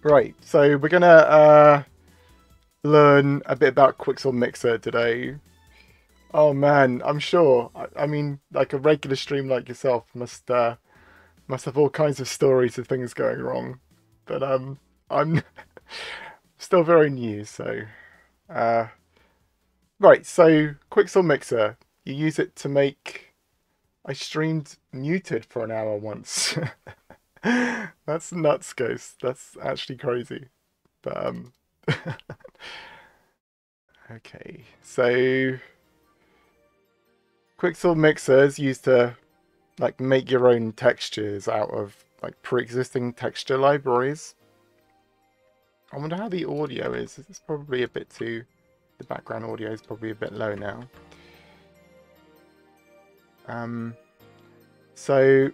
Right, so we're gonna learn a bit about Quixel Mixer today. Oh man, I'm sure. I mean, like a regular stream like yourself must have all kinds of stories of things going wrong, but I'm still very new. So uh, right, so Quixel Mixer, you use it to make. I streamed muted for an hour once. That's nuts, Ghost. That's actually crazy. But okay, so Quixel Mixer is used to like make your own textures out of like pre-existing texture libraries. I wonder how the audio is. It's probably a bit too. The background audio is probably a bit low now. Um, so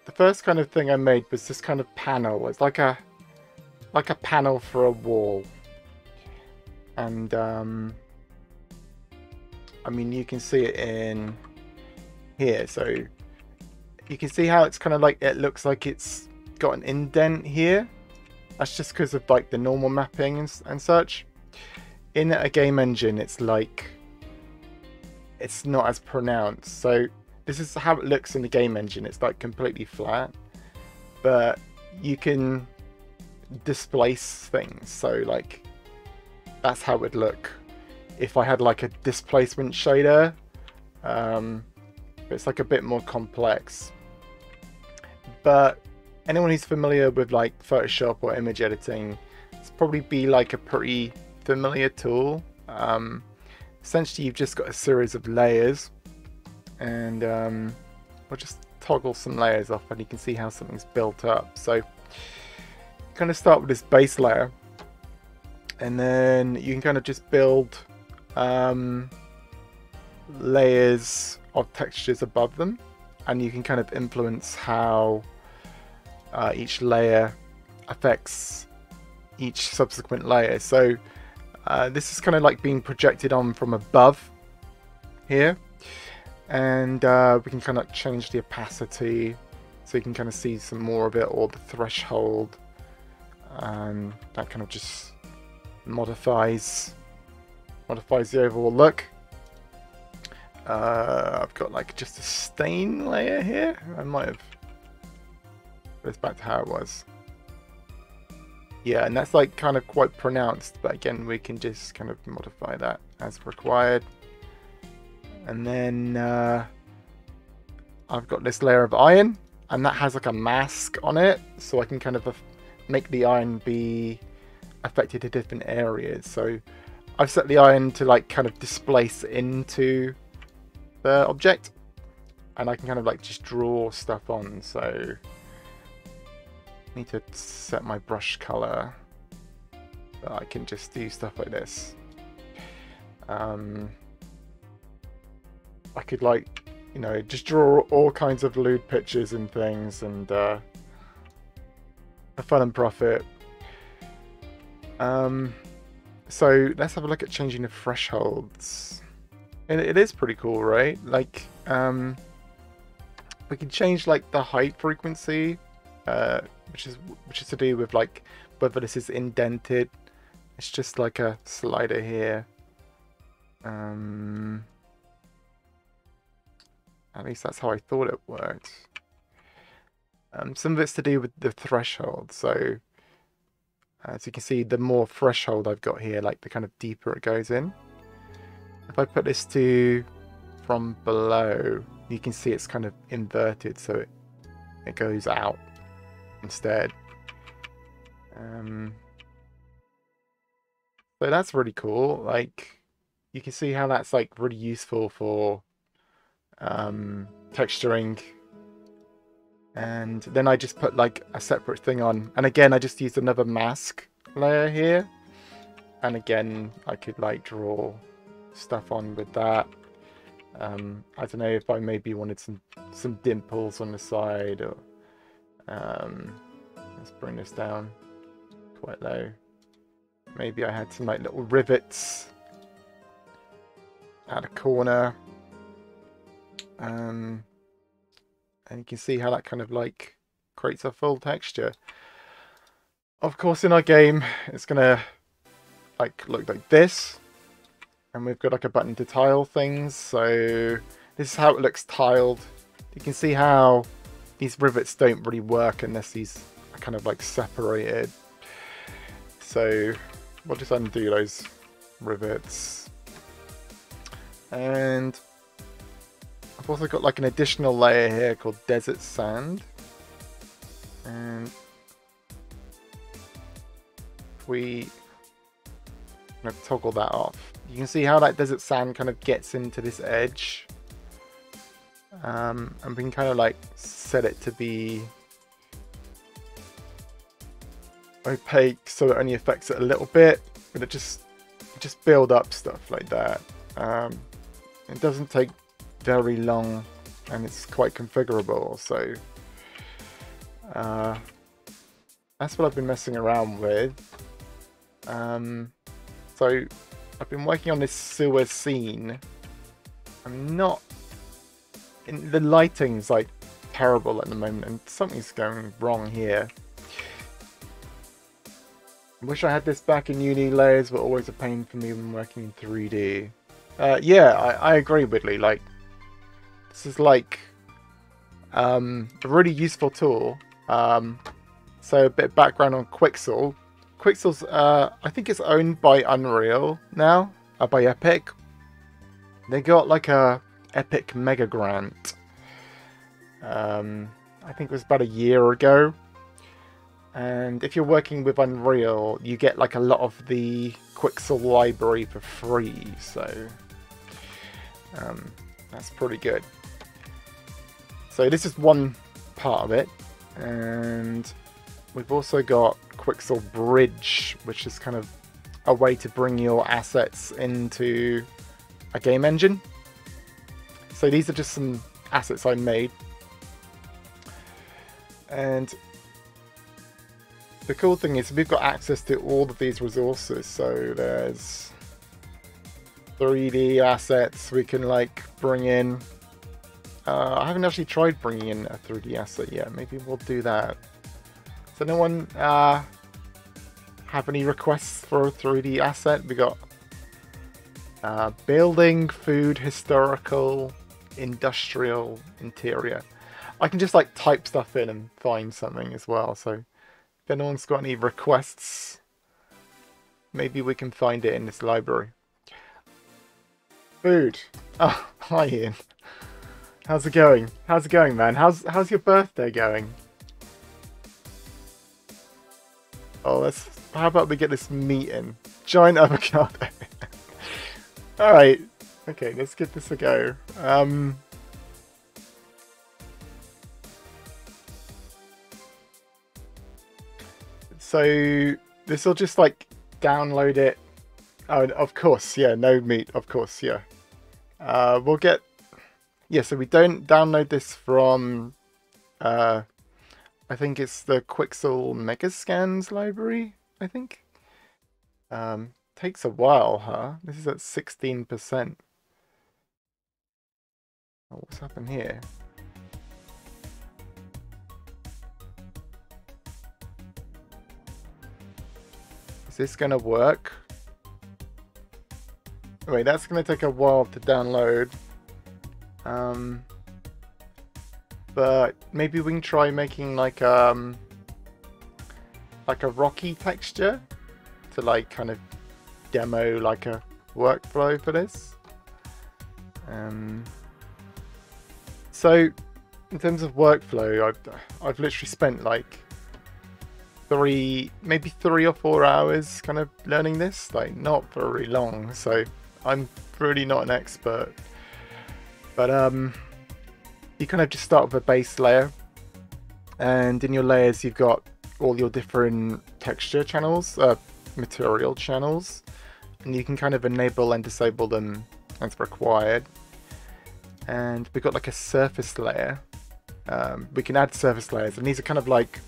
the first kind of thing I made was this kind of panel. It's like a panel for a wall, and I mean you can see it in here. So you can see how it's kind of like it looks like it's got an indent here. That's just because of like the normal mapping and such. In a game engine, it's like it's not as pronounced. So this is how it looks in the game engine. It's like completely flat, but you can displace things. So like that's how it would look if I had like a displacement shader. It's like a bit more complex. But anyone who's familiar with like Photoshop or image editing, it's probably be like a pretty familiar tool. Essentially, you've just got a series of layers, and we'll just toggle some layers off, and you can see how something's built up. So, kind of start with this base layer, and then you can kind of just build layers of textures above them, and you can kind of influence how each layer affects each subsequent layer. So this is kind of like being projected on from above here, and we can kind of change the opacity so you can kind of see some more of it, or the threshold, and that kind of just modifies the overall look. I've got like just a stain layer here. I might have put this back to how it was. Yeah, and that's like kind of quite pronounced, but again, we can just kind of modify that as required. And then I've got this layer of iron, and that has like a mask on it, so I can kind of make the iron be affected to different areas. So I've set the iron to like kind of displace into the object, and I can kind of like just draw stuff on. So I need to set my brush color, but I can just do stuff like this. I could like, you know, just draw all kinds of lewd pictures and things, and for fun and profit. So let's have a look at changing the thresholds. And it is pretty cool, right? Like, we can change like the height frequency, which is to do with like whether this is indented. It's just like a slider here. At least that's how I thought it worked. Some of it's to do with the threshold. So as you can see, the more threshold I've got here, like the kind of deeper it goes in. If I put this to from below, you can see it's kind of inverted, so it goes out instead. So that's really cool. Like, you can see how that's like really useful for texturing. And then I just put like a separate thing on, and again I just used another mask layer here, and again I could like draw stuff on with that. I don't know if I maybe wanted some dimples on the side, or let's bring this down quite low. Maybe I had some like little rivets at a corner, and you can see how that kind of like creates a full texture. Of course, in our game, it's gonna like look like this, and we've got like a button to tile things. So this is how it looks tiled. You can see how these rivets don't really work unless these are kind of like separated. So we'll just undo those rivets. And I've also got like an additional layer here called desert sand. And if we toggle that off, you can see how that desert sand kind of gets into this edge. And we can kind of like set it to be opaque so it only affects it a little bit, but it just build up stuff like that. It doesn't take very long and it's quite configurable, so that's what I've been messing around with. So I've been working on this sewer scene. The lighting's like terrible at the moment and something's going wrong here. I wish I had this back in uni. Layers were always a pain for me when working in 3D. Yeah, I agree, Whitley. Like, this is like a really useful tool. So a bit of background on Quixel. Quixel's, I think it's owned by Unreal now, by Epic. They got like a Epic Mega Grant. I think it was about a year ago. And if you're working with Unreal, you get like a lot of the Quixel library for free. So that's pretty good. So this is one part of it. And we've also got Quixel Bridge, which is kind of a way to bring your assets into a game engine. So these are just some assets I made. And the cool thing is we've got access to all of these resources. So there's 3D assets we can like bring in. I haven't actually tried bringing in a 3D asset yet. Maybe we'll do that. So no one have any requests for a 3D asset? We got building, food, historical, industrial, interior. I can just like type stuff in and find something as well. So if anyone's got any requests, maybe we can find it in this library. Food. Oh, hi Ian. How's it going? How's it going, man? How's your birthday going? Oh, how about we get this meat in? Giant avocado. Alright. Okay, let's give this a go. So this will just like download it. Oh, of course, yeah, no meat, of course, yeah. We'll get... Yeah, so we don't download this from... I think it's the Quixel Megascans library, I think. Takes a while, huh? This is at 16%. Oh, what's happened here? Is this gonna work? Wait, that's gonna take a while to download. But maybe we can try making like a rocky texture to like kind of demo like a workflow for this. So in terms of workflow, I've literally spent like maybe 3 or 4 hours kind of learning this, like not very long, so I'm really not an expert. But you kind of just start with a base layer, and in your layers you've got all your different texture channels, material channels, and you can kind of enable and disable them as required. And we've got like a surface layer. We can add surface layers, and these are kind of like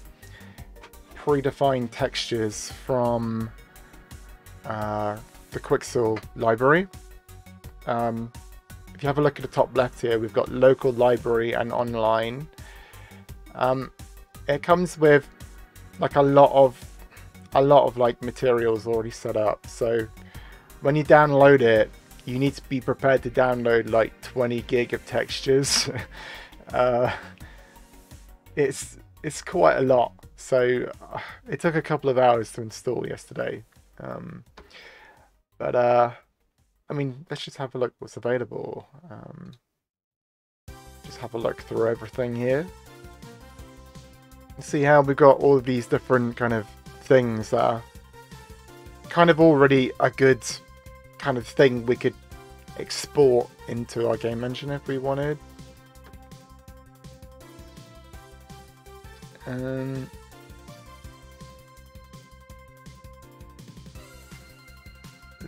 predefined textures from the Quixel library. If you have a look at the top left here, we've got local library and online. It comes with like a lot of a lot of like materials already set up. So when you download it, you need to be prepared to download like 20 gig of textures. It's quite a lot. So it took a couple of hours to install yesterday. But I mean, let's just have a look what's available. Just have a look through everything here. See how we've got all of these different kind of things that are kind of already a good kind of thing we could export into our game engine if we wanted.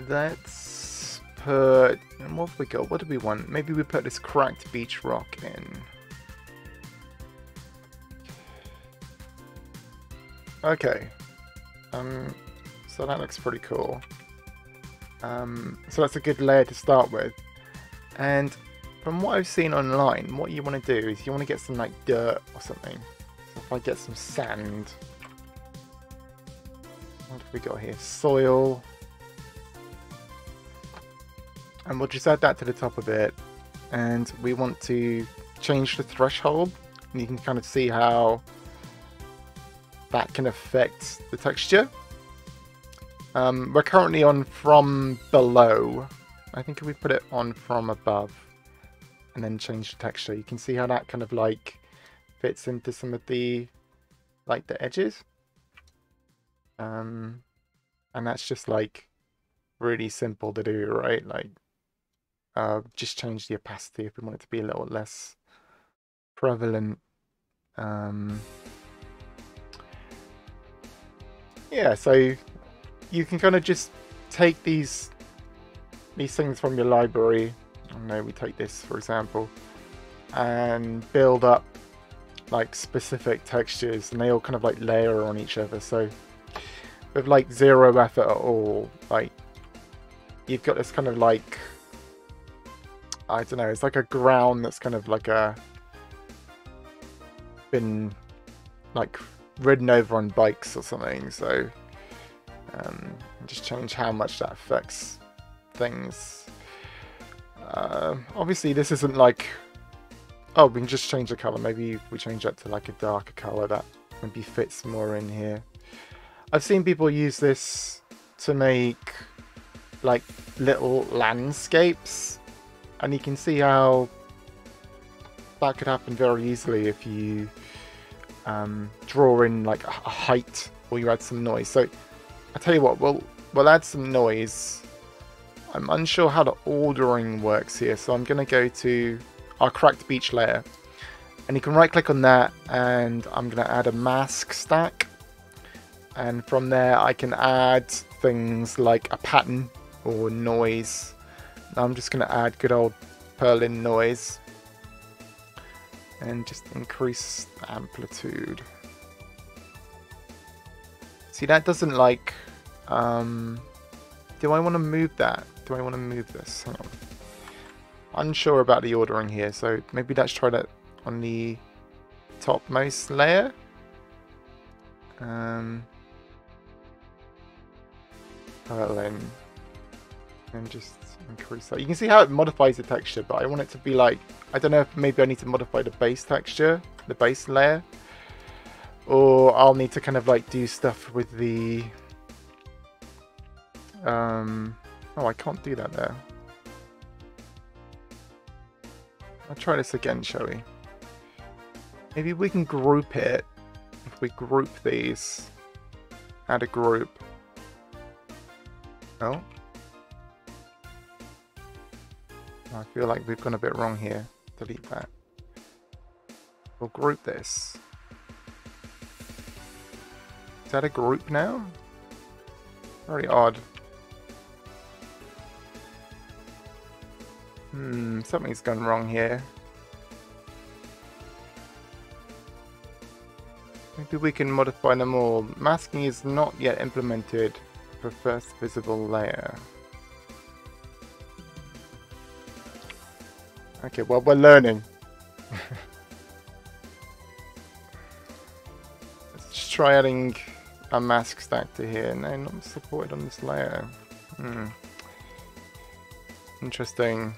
Let's put, and what have we got? What do we want? Maybe we put this cracked beach rock in. Okay. So that looks pretty cool. So that's a good layer to start with. And from what I've seen online, what you want to do is you want to get some like dirt or something. So if I get some sand, what have we got here? Soil. And we'll just add that to the top of it. And we want to change the threshold. And you can kind of see how that can affect the texture. We're currently on from below. I think if we put it on from above and then change the texture, you can see how that kind of like fits into some of the like the edges. And that's just like really simple to do, right? Like just change the opacity if we want it to be a little less prevalent. Yeah, so you can kind of just take these things from your library. I don't know, we take this for example, and build up like specific textures, and they all kind of like layer on each other. So with like zero effort at all, like you've got this kind of like, I don't know, it's like a ground that's kind of like been like ridden over on bikes or something. So just change how much that affects things. Obviously this isn't like, oh, we can just change the color. Maybe if we change that to like a darker color, that maybe fits more in here. I've seen people use this to make like little landscapes, and you can see how that could happen very easily if you draw in like a height, or you add some noise. So I tell you what, we'll add some noise. I'm unsure how the ordering works here, so I'm going to go to our cracked beach layer, and you can right click on that, and I'm going to add a mask stack, and from there I can add things like a pattern or noise. I'm just going to add good old Perlin noise and just increase the amplitude. See, that doesn't like, do I want to move that? Do I want to move this? Hang on. Unsure about the ordering here, so maybe let's try that on the topmost layer. Perlin. And just increase that. You can see how it modifies the texture, but I want it to be like, I don't know if maybe I need to modify the base texture, the base layer, or I'll need to kind of like do stuff with the oh, I can't do that there. I'll try this again, shall we? Maybe we can group it. If we group these, add a group. Oh, I feel like we've gone a bit wrong here. Delete that. We'll group this. Is that a group now? Very odd. Something's gone wrong here. Maybe we can modify them all. Masking is not yet implemented for first visible layer. Okay, well, we're learning. Let's just try adding a mask stack to here. No, not supported on this layer. Interesting.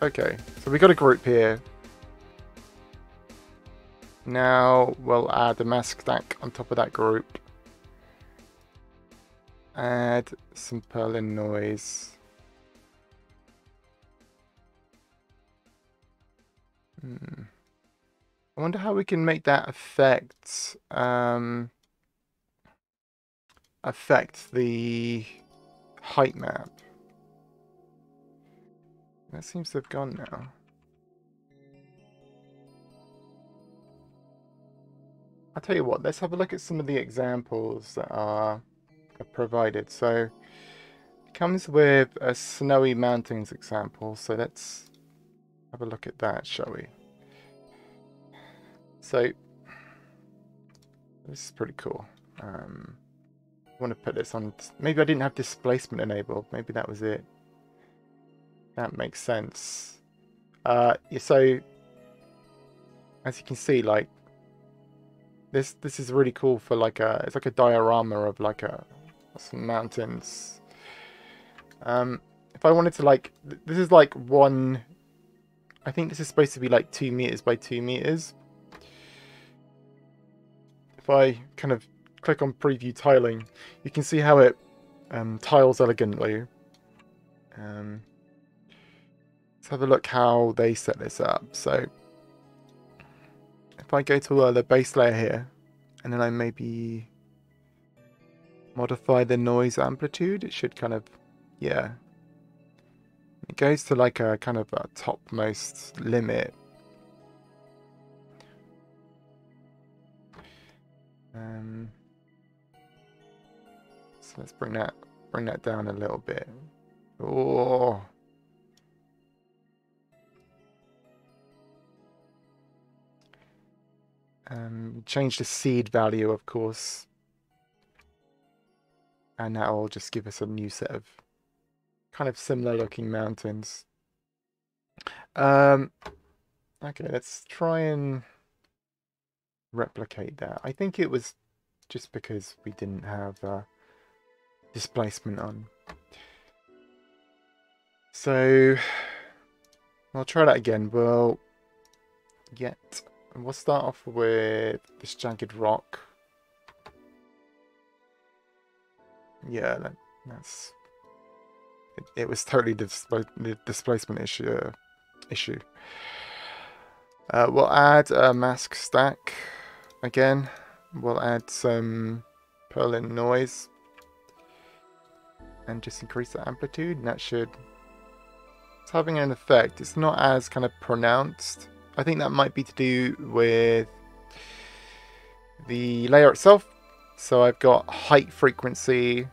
Okay, so we got a group here. Now we'll add a mask stack on top of that group. Add some Perlin noise. I wonder how we can make that affect the height map. That seems to have gone now. I'll tell you what, let's have a look at some of the examples that are provided. So it comes with a snowy mountains example, so let's have a look at that, shall we? So this is pretty cool. I want to put this on. Maybe I didn't have displacement enabled. Maybe that was it. That makes sense. Yeah, so as you can see, like this is really cool for like it's like a diorama of like some mountains. If I wanted to like, this is like I think this is supposed to be like 2 meters by 2 meters. If I kind of click on preview tiling, you can see how it tiles elegantly. Let's have a look how they set this up. So if I go to the base layer here, and then I maybe modify the noise amplitude, it should kind of, yeah. It goes to like a kind of a topmost limit. So let's bring that down a little bit. Oh. Change the seed value, of course, and that will just give us a new set of kind of similar looking mountains. Okay, let's try and replicate that. I think it was just because we didn't have displacement on. So I'll try that again. We'll start off with this jagged rock. Yeah, that's it was totally the displacement issue. We'll add a mask stack again. We'll add some Perlin noise and just increase the amplitude, and that should, it's having an effect. It's not as kind of pronounced. I think that might be to do with the layer itself. So I've got height frequency. If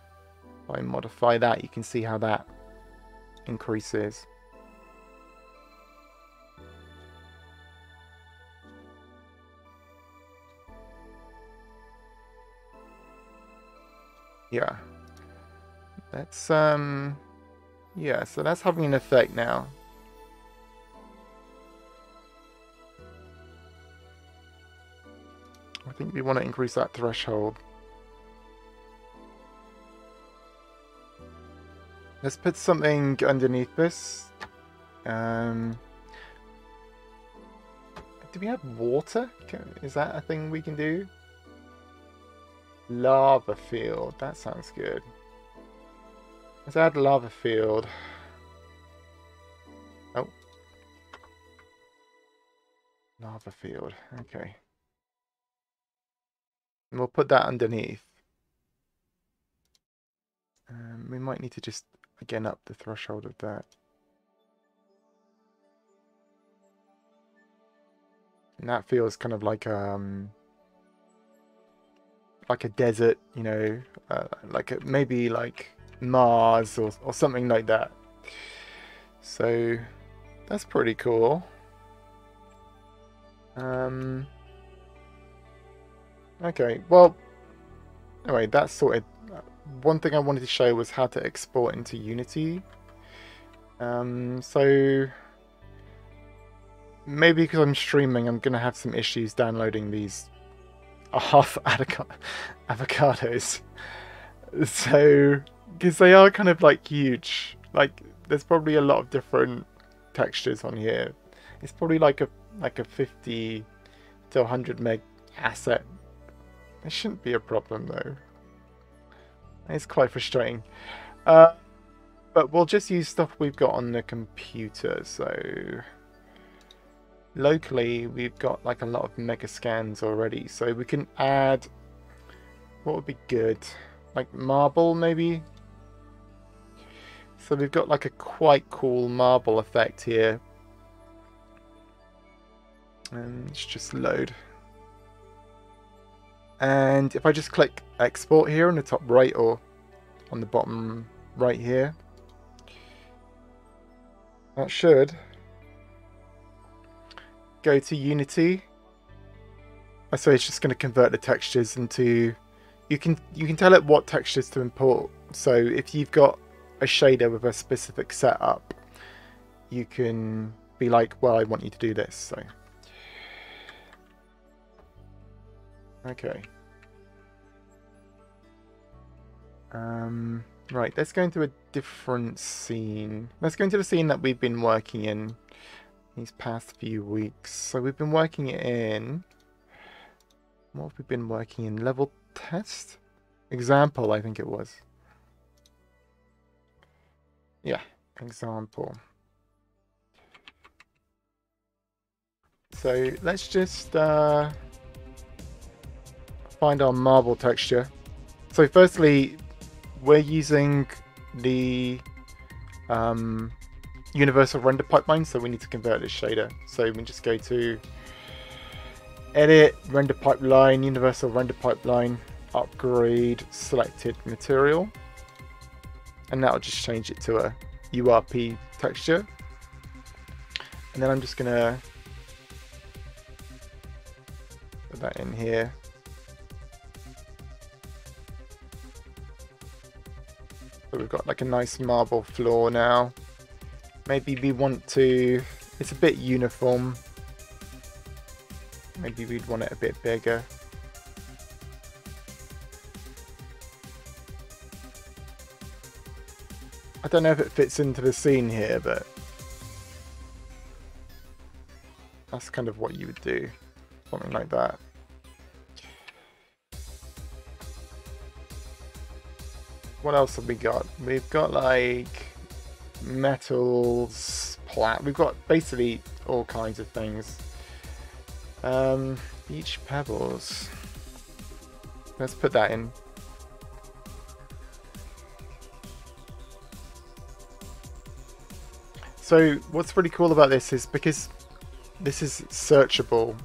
I modify that, you can see how that increases. Yeah. That's yeah, so that's having an effect now. I think we want to increase that threshold. Let's put something underneath this. Do we have water? Is that a thing we can do? Lava field. That sounds good. Let's add lava field. Oh. Lava field. Okay. And we'll put that underneath. We might need to just, again, up the threshold of that. And that feels kind of like a desert, you know, maybe like Mars or something like that. So that's pretty cool. Okay, well, anyway, that's sorted. One thing I wanted to show was how to export into Unity. So maybe because I'm streaming, I'm going to have some issues downloading these half avocados. So, because they are kind of like huge. Like, there's probably a lot of different textures on here. It's probably like a 50 to 100 meg asset. It shouldn't be a problem though. It's quite frustrating. But we'll just use stuff we've got on the computer. So locally we've got like a lot of mega scans already, so we can add, what would be good, like marble maybe. So we've got like a quite cool marble effect here, and let's just load. And if I just click export here on the top right or on the bottom right here, that should go to Unity. So it's just going to convert the textures into, you can tell it what textures to import. So if you've got a shader with a specific setup, you can be like, well, I want you to do this. So okay. Right, let's go into a different scene. Let's go into the scene that we've been working in these past few weeks. So we've been working in, what have we been working in? Level test? Example, I think it was. Yeah, example. So let's just find our marble texture. So firstly, we're using the universal render pipeline, so we need to convert this shader. So we just go to edit, render pipeline, universal render pipeline, upgrade selected material, and that'll just change it to a URP texture. And then I'm just gonna put that in here. So we've got like a nice marble floor now. Maybe we want to, it's a bit uniform. Maybe we'd want it a bit bigger. I don't know if it fits into the scene here, but that's kind of what you would do. Something like that. What else have we got? We've got like metals, we've got basically all kinds of things. Beach pebbles. Let's put that in. So what's really cool about this is because this is searchable.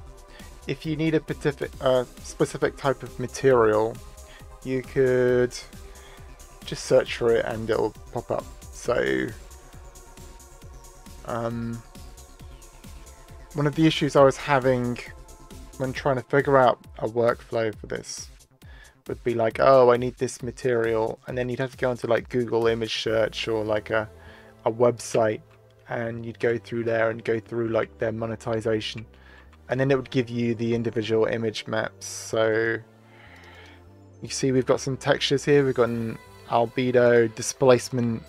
If you need a specific type of material, you could just search for it and it'll pop up. So one of the issues I was having when trying to figure out a workflow for this would be like, oh, I need this material, and then you'd have to go into like Google image search or like a website, and you'd go through there and go through like their monetization, and then it would give you the individual image maps. So you see we've got some textures here. We've got an albedo, displacement,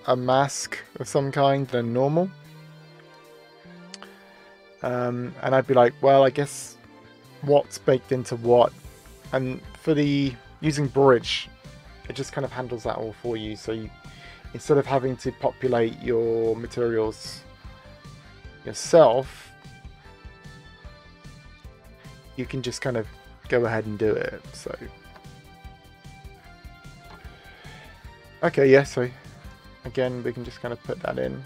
a mask of some kind, and normal. And I'd be like, well, I guess what's baked into what? And for the using bridge, it just kind of handles that all for you. So you, instead of having to populate your materials yourself, you can just kind of go ahead and do it. So okay, yeah, so again we can just kind of put that in,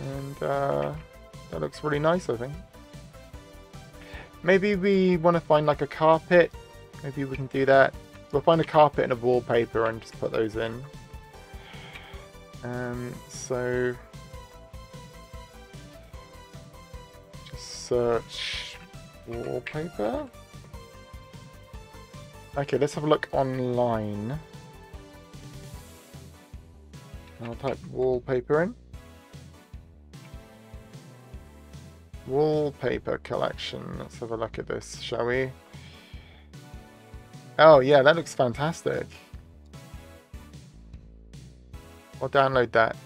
and that looks really nice, I think. Maybe we want to find like a carpet. Maybe we can do that. We'll find a carpet and a wallpaper and just put those in. So just search wallpaper. Okay, let's have a look online. I'll type wallpaper in. Wallpaper collection. Let's have a look at this, shall we? Oh yeah, that looks fantastic. I'll download that.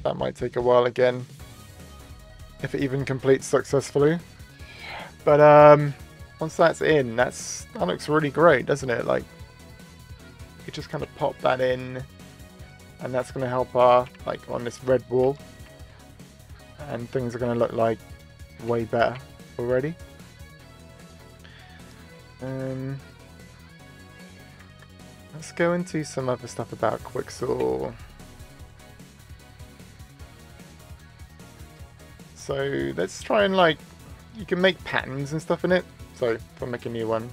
That might take a while again, if it even completes successfully. But once that's in, that looks really great, doesn't it? Like, you just kind of pop that in, and that's going to help our, like, on this red wall, and things are going to look like way better already. Let's go into some other stuff about Quicksaw. So let's try and, like, you can make patterns and stuff in it. So if I make a new one,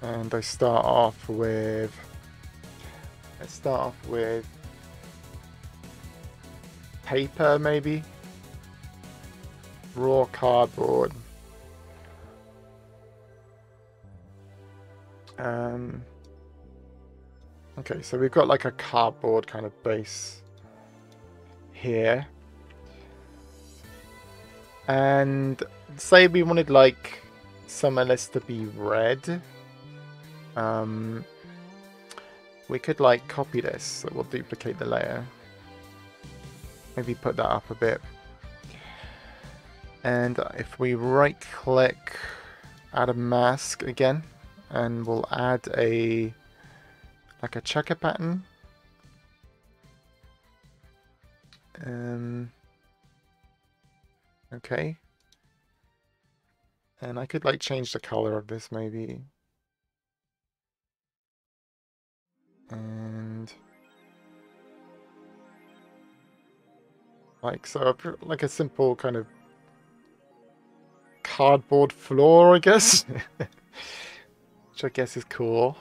and I start off with, let's start off with paper, maybe raw cardboard. Okay, so we've got like a cardboard kind of base here, and say we wanted like some of this to be red. We could like copy this, so we'll duplicate the layer, maybe put that up a bit, and if we right click, add a mask again, and we'll add a like a checker pattern. Okay, and I could like change the color of this maybe, and like so, like a simple kind of cardboard floor, I guess. Which I guess is cool.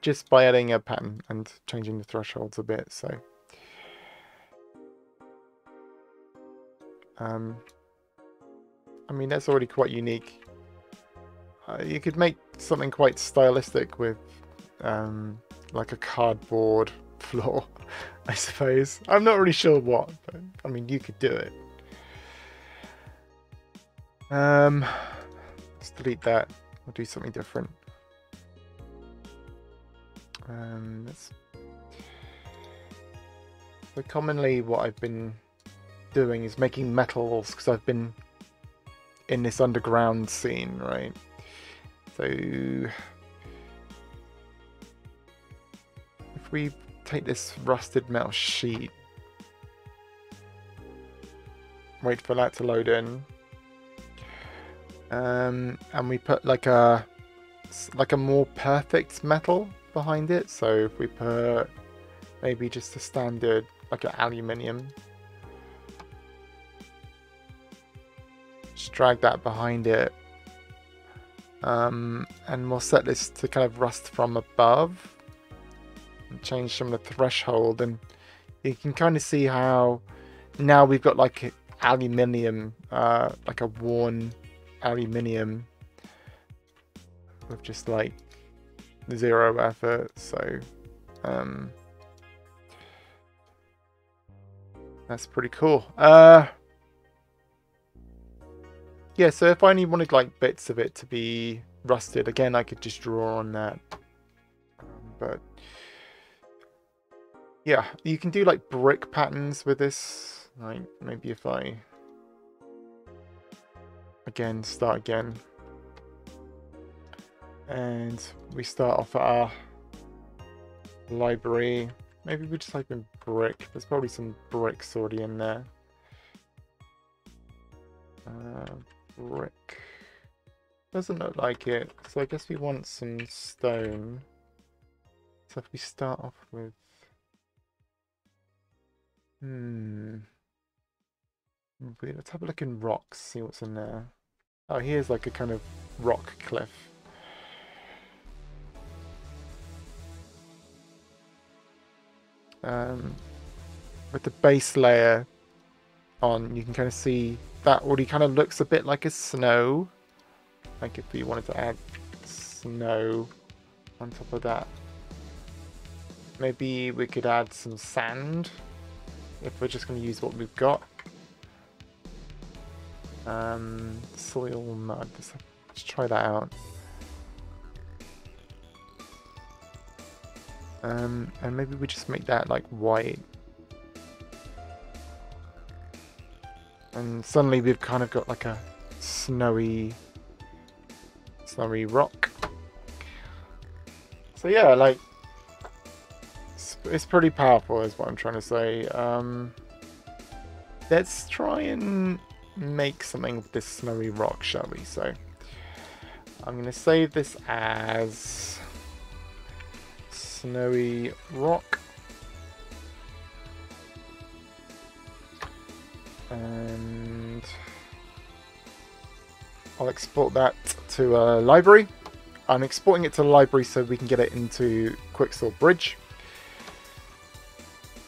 Just by adding a pattern and changing the thresholds a bit, so. I mean, that's already quite unique. You could make something quite stylistic with like a cardboard floor, I suppose. I'm not really sure what, but I mean, you could do it. Let's delete that. We'll do something different. So commonly what I've been doing is making metals, because I've been in this underground scene, right? So if we take this rusted metal sheet, wait for that to load in, and we put like a more perfect metal behind it. So if we put maybe just a standard like an aluminium, just drag that behind it, and we'll set this to kind of rust from above and change some of the threshold, and you can kind of see how now we've got like aluminium, like a worn aluminium with just like 0 effort. So that's pretty cool. Yeah, so if I only wanted like bits of it to be rusted, again, I could just draw on that. But yeah, you can do like brick patterns with this. Like maybe if I again start again, and we start off at our library. Maybe we just type in brick. There's probably some bricks already in there. Brick. Doesn't look like it. So I guess we want some stone. So if we start off with... Let's have a look in rocks, see what's in there. Oh, here's like a kind of rock cliff. With the base layer on, you can kind of see that already kind of looks a bit like a snow. Like if we wanted to add snow on top of that. Maybe we could add some sand if we're just going to use what we've got. Soil mud. Let's try that out. And maybe we just make that like white. And suddenly we've kind of got like a snowy rock. So yeah, like it's pretty powerful is what I'm trying to say. Let's try and make something with this snowy rock, shall we? So I'm going to save this as snowy rock. And I'll export that to a library. I'm exporting it to the library so we can get it into Quicksort Bridge.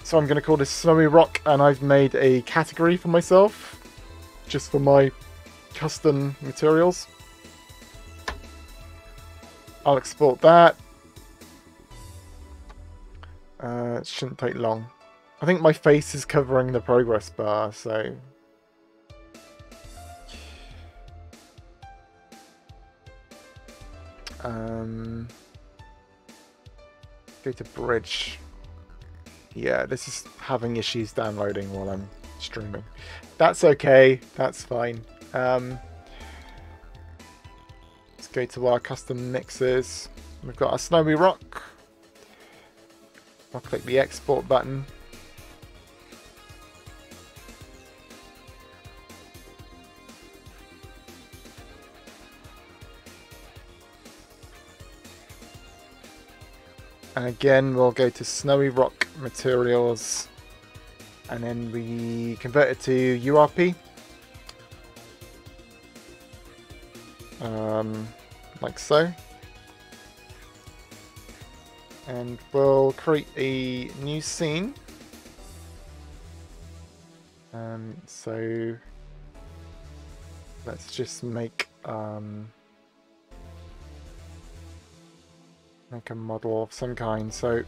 So I'm going to call this Snowy Rock, and I've made a category for myself, just for my custom materials. I'll export that. It shouldn't take long. I think my face is covering the progress bar, so... Go to Bridge. Yeah, this is having issues downloading while I'm streaming. That's okay, that's fine. Let's go to our custom mixes. We've got our Snowy Rock. I'll click the export button. And again, we'll go to Snowy Rock Materials, and then we convert it to URP. Like so. And we'll create a new scene. So let's just make a model of some kind. So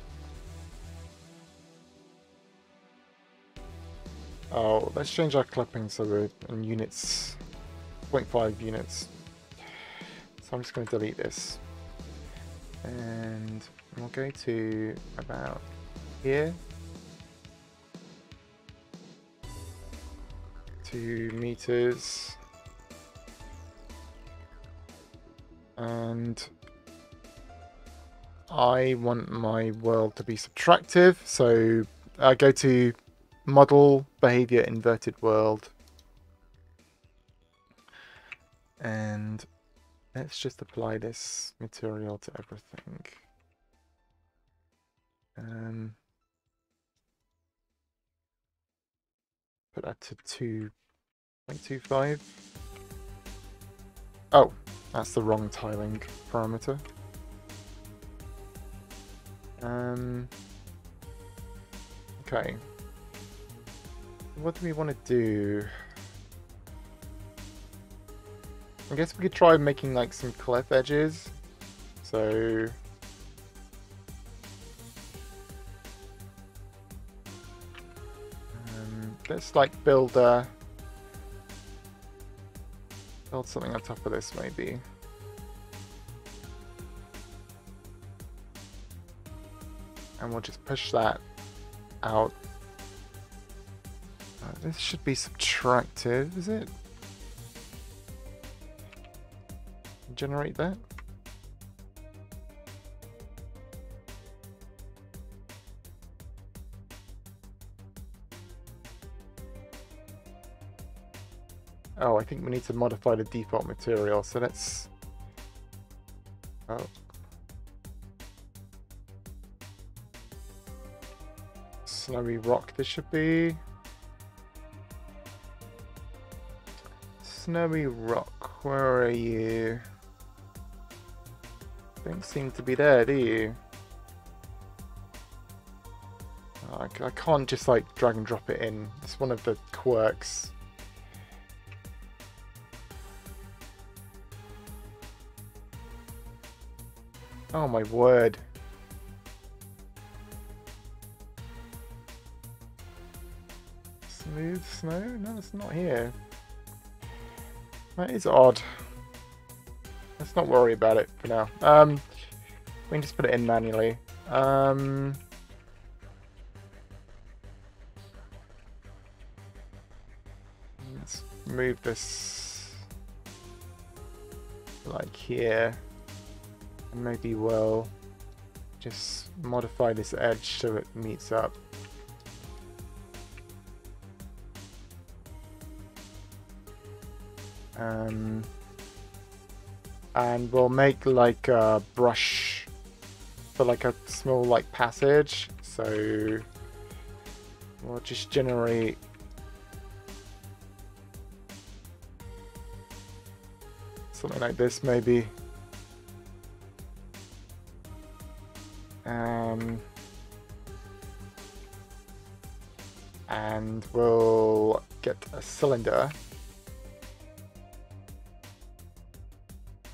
let's change our clipping so we're in units, 0.5 units. So I'm just going to delete this, and we'll go to about here, 2 meters, and I want my world to be subtractive, so I go to Model, Behavior, Inverted World, and let's just apply this material to everything. Put that to 2.25. Oh, that's the wrong tiling parameter. Okay. What do we want to do? I guess we could try making like some cliff edges. So let's like build something on top of this maybe. And we'll just push that out. This should be subtractive, is it? Generate that. Oh, I think we need to modify the default material, so let's... Oh. Snowy rock this should be. Snowy rock, where are you? Don't seem to be there, do you? Oh, I can't just like drag and drop it in. It's one of the quirks. Oh my word. Smooth snow? No, it's not here. That is odd. Let's not worry about it for now. We can just put it in manually. Let's move this like here. And maybe we'll just modify this edge so it meets up. And we'll make like a brush for like a small like passage. So we'll just generate something like this maybe. And we'll get a cylinder.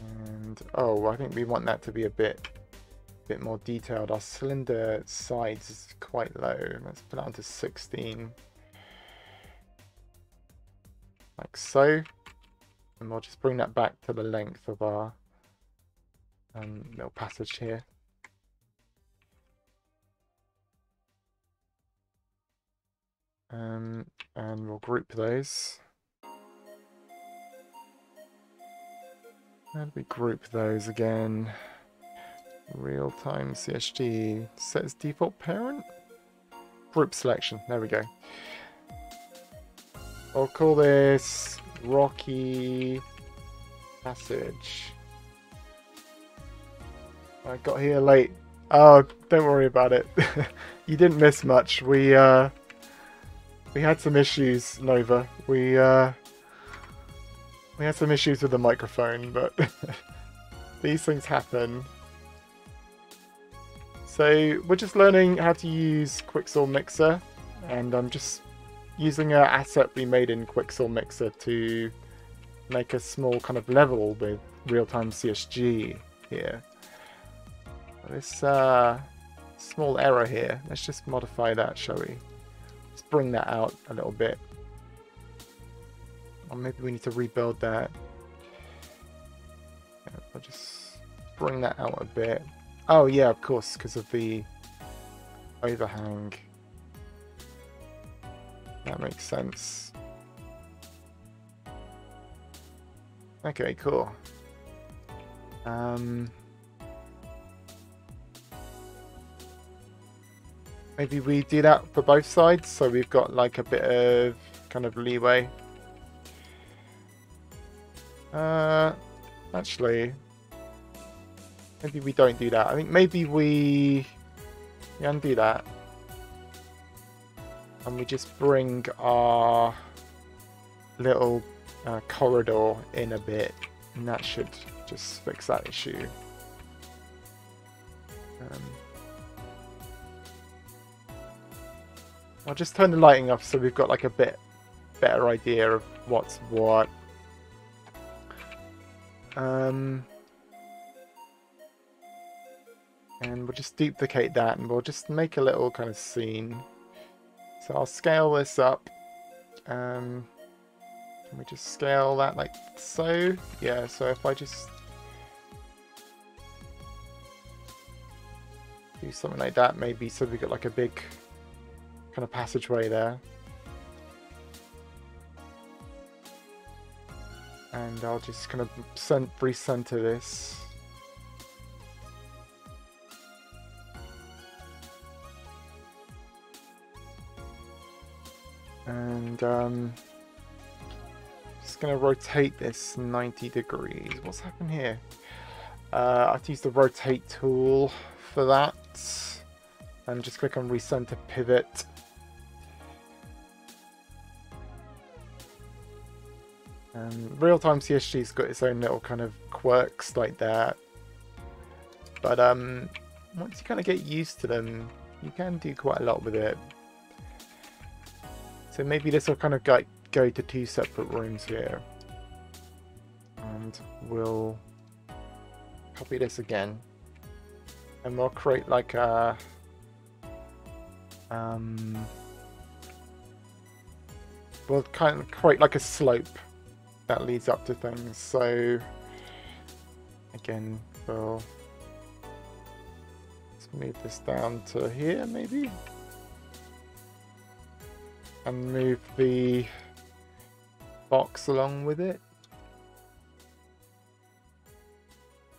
And oh, I think we want that to be a bit more detailed. Our cylinder size is quite low. Let's put it onto 16, like so. And we'll just bring that back to the length of our little passage here. And we'll group those. How do we group those again? Real-time CSG sets default parent. Group selection. There we go. I'll call this Rocky Passage. I got here late. Oh, don't worry about it. You didn't miss much. We had some issues, Nova. We had some issues with the microphone, but these things happen. So we're just learning how to use Quixel Mixer, and I'm just using an asset we made in Quixel Mixer to make a small kind of level with real-time CSG here. This small error here, let's just modify that, shall we? Let's bring that out a little bit. Or maybe we need to rebuild that. Yeah, I'll just bring that out a bit. Oh yeah, of course, because of the overhang. That makes sense. Okay, cool. Maybe we do that for both sides, so we've got like a bit of kind of leeway. Actually, maybe we don't do that. I think maybe we undo that. And we just bring our little corridor in a bit. And that should just fix that issue. I'll just turn the lighting off so we've got like a bit better idea of what's what. And we'll just duplicate that and we'll just make a little kind of scene. So I'll scale this up. Can we just scale that like so? Yeah, so if I just do something like that maybe, so we got like a big kind of passageway there. And I'll just kind of recenter this. And just going to rotate this 90 degrees. What's happened here? I have to use the rotate tool for that. And just click on recenter pivot. Real-time CSG's got its own little kind of quirks like that. But once you kind of get used to them, you can do quite a lot with it. So maybe this will kind of go to two separate rooms here. And we'll copy this again. And we'll create like a we'll kind of create like a slope that leads up to things. So again, we'll move this down to here maybe, and move the box along with it.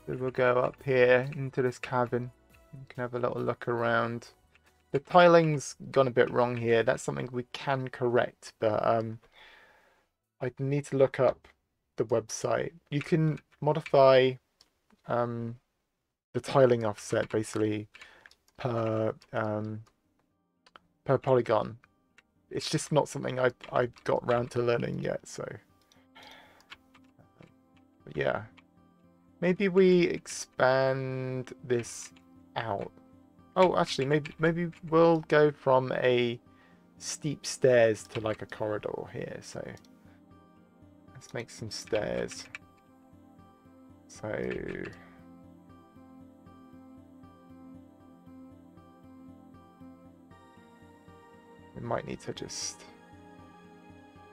So we'll go up here into this cabin. You can have a little look around. The tiling's gone a bit wrong here. That's something we can correct, but I need to look up the website. You can modify the tiling offset basically per polygon. It's just not something I got round to learning yet. So but yeah, maybe we expand this out. Oh, actually, maybe we'll go from a steep stairs to like a corridor here. So let's make some stairs. So we might need to just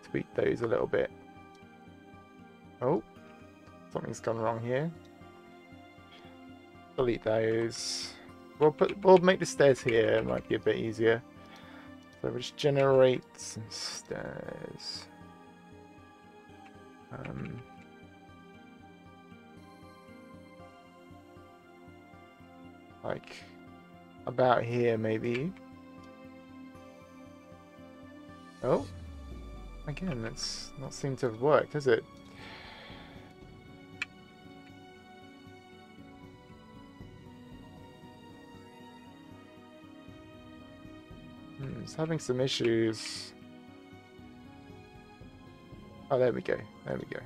tweak those a little bit. Oh, something's gone wrong here. Delete those. We'll make the stairs here. It might be a bit easier. So we'll just generate some stairs. Like about here maybe. Oh, again, that's not seem to have worked, has it? It's having some issues. Oh, there we go. There we go.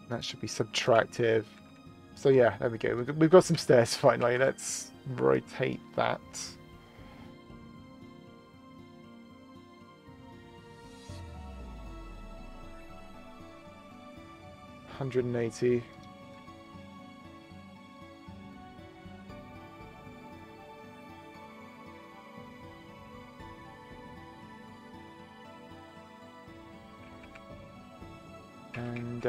That should be subtractive. So yeah, there we go. We've got some stairs finally. Let's rotate that. $180. And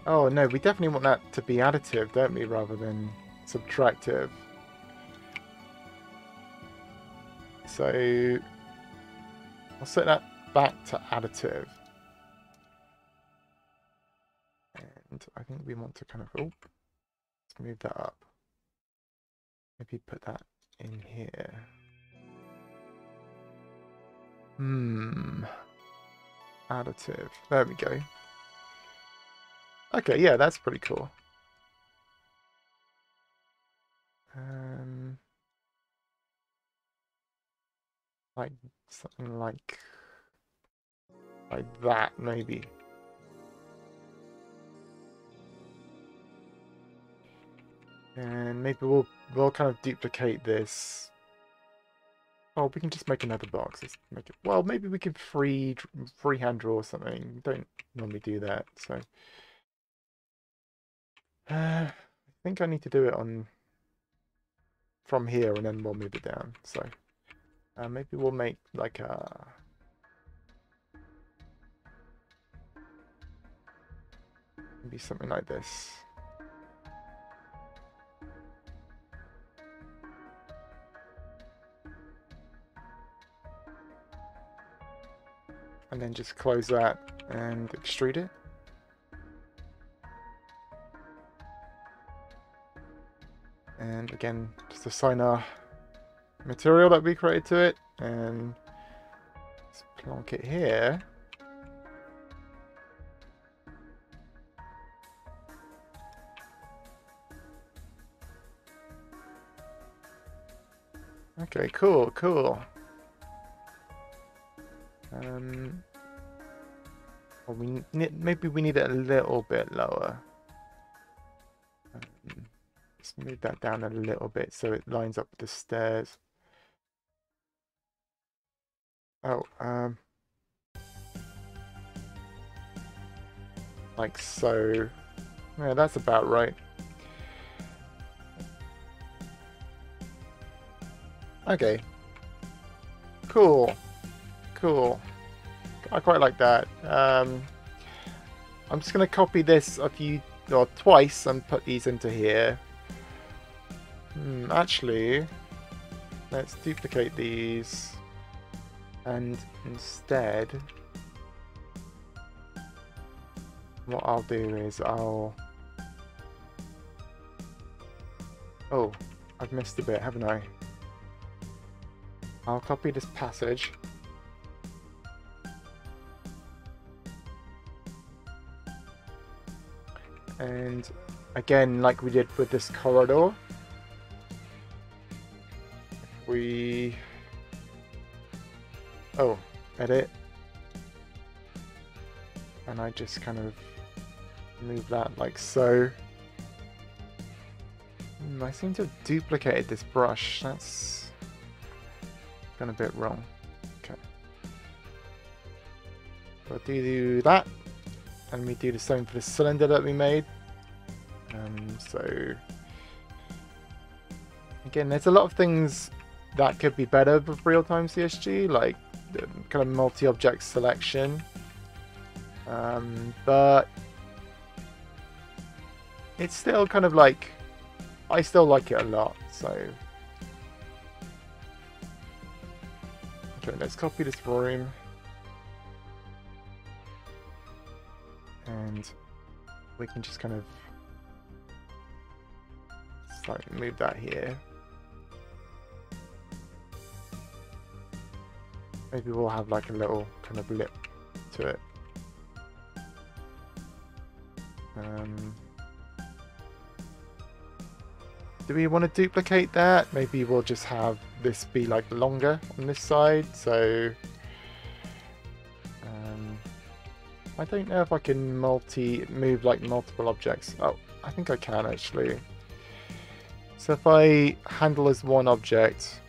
oh no, we definitely want that to be additive, don't we, rather than subtractive. So I'll set that back to additive. And I think we want to kind of, oh, let's move that up. Maybe put that in here. Additive. There we go. Okay, yeah, that's pretty cool. Like something like that, maybe. And maybe we'll kind of duplicate this. Oh, we can just make another box. Let's make it. Well, maybe we can freehand draw something. We don't normally do that, so. I think I need to do it on from here, and then we'll move it down. So maybe we'll make like a. Maybe something like this. And then just close that and extrude it. And again, just assign our material that we created to it, and let's plonk it here. Okay, cool, cool. Well, maybe we need it a little bit lower. Let's move that down a little bit so it lines up with the stairs. Oh, like so. Yeah, that's about right. Okay. Cool. Cool. I quite like that. I'm just going to copy this twice and put these into here. Actually, let's duplicate these. And instead, what I'll do is Oh, I've missed a bit, haven't I? I'll copy this passage. And again, like we did with this corridor, edit. And I just kind of move that like so. I seem to have duplicated this brush. That's gone a bit wrong. Okay. So I'll do that. And we do the same for the cylinder that we made. So again, there's a lot of things that could be better with real-time CSG, like the kind of multi-object selection. But it's still kind of like, I still like it a lot. So okay, let's copy this room. And we can just kind of slightly move that here. Maybe we'll have like a little kind of lip to it. Do we want to duplicate that? Maybe we'll just have this be like longer on this side. So I don't know if I can move like multiple objects. Oh, I think I can actually. So if I handle as one object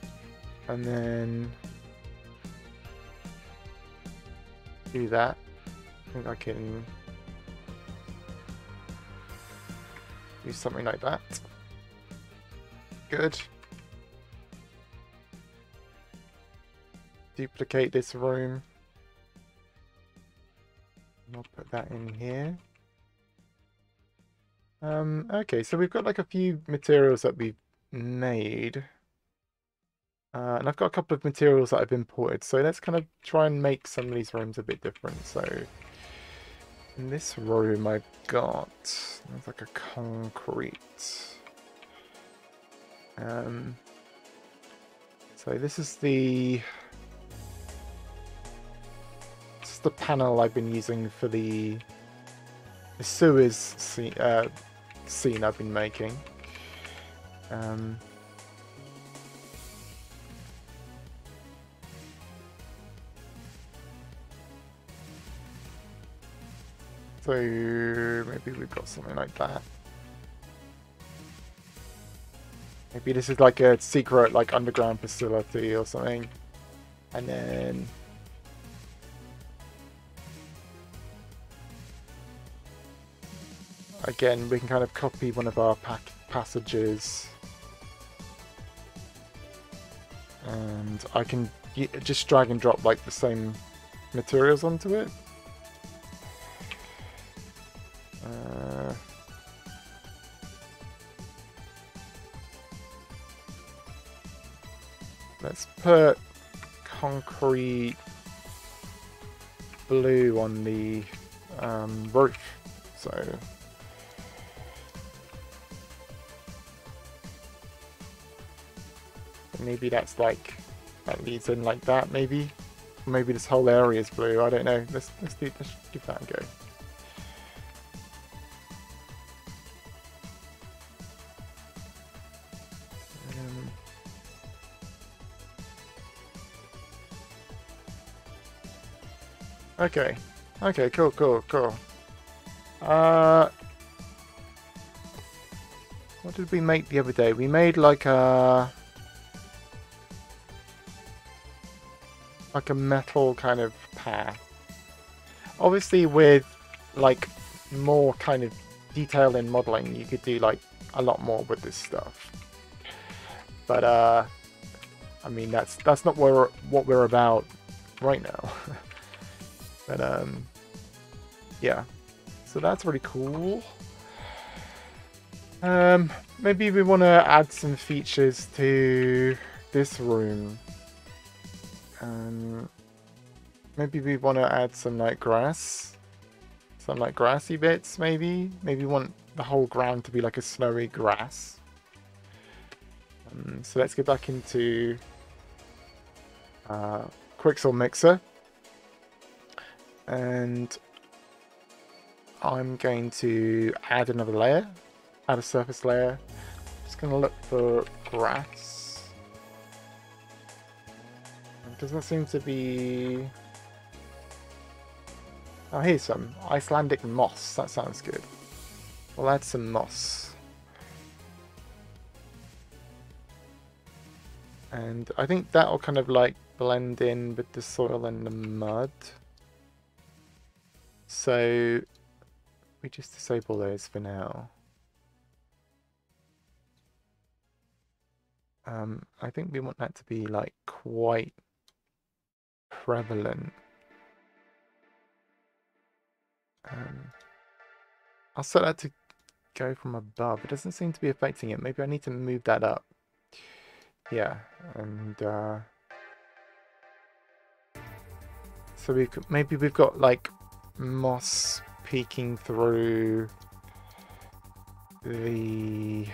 and then do that, I think I can do something like that. Good. Duplicate this room. I'll put that in here. Okay, so we've got like a few materials that we've made. And I've got a couple of materials that I've imported. So let's kind of try and make some of these rooms a bit different. So in this room I've got, there's like a concrete. So this is the panel I've been using for the sewers scene I've been making. So maybe we've got something like that. Maybe this is like a secret like underground facility or something. And then again, we can kind of copy one of our passages. And I can just drag and drop like the same materials onto it. Let's put concrete blue on the roof. So maybe that's like, that leads in like that maybe. Or maybe this whole area is blue, I don't know. Let's give that a go. Okay. Okay, cool. What did we make the other day? We made like a metal kind of path. Obviously with like more kind of detail in modeling, you could do like a lot more with this stuff. But I mean, that's not what we're about right now. But yeah, so that's really cool. Maybe we want to add some features to this room. Maybe we want to add some like grass, some like grassy bits. Maybe we want the whole ground to be like a snowy grass. So let's go back into Quixel Mixer, and I'm going to add another layer, add a surface layer. Just going to look for grass. It doesn't seem to be... Oh, here's some Icelandic moss. That sounds good. We'll add some moss. And I think that'll kind of like blend in with the soil and the mud. So we just disable those for now. I think we want that to be like quite prevalent. I'll set that to go from above. It doesn't seem to be affecting it. Maybe I need to move that up. Yeah, and so maybe we've got like moss peeking through the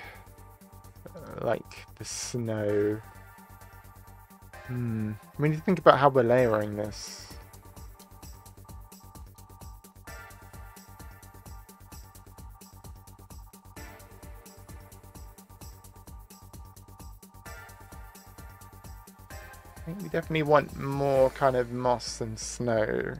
like the snow. We need to think about how we're layering this. I think we definitely want more kind of moss and snow.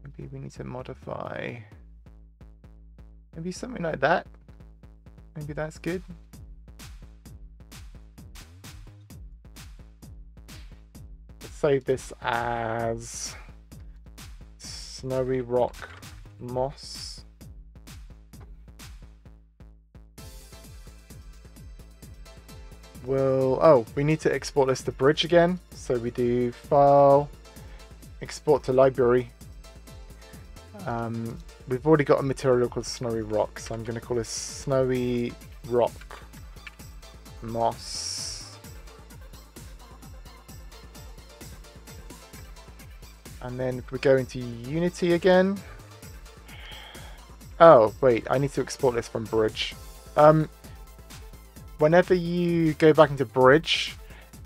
Maybe we need to modify. Maybe something like that. Maybe that's good. Let's save this as snowy rock moss. We need to export this to Bridge again. So we do File, Export to Library. We've already got a material called Snowy Rock, so I'm going to call this Snowy Rock Moss. And then if we go into Unity again. Oh, wait, I need to export this from Bridge. Whenever you go back into Bridge,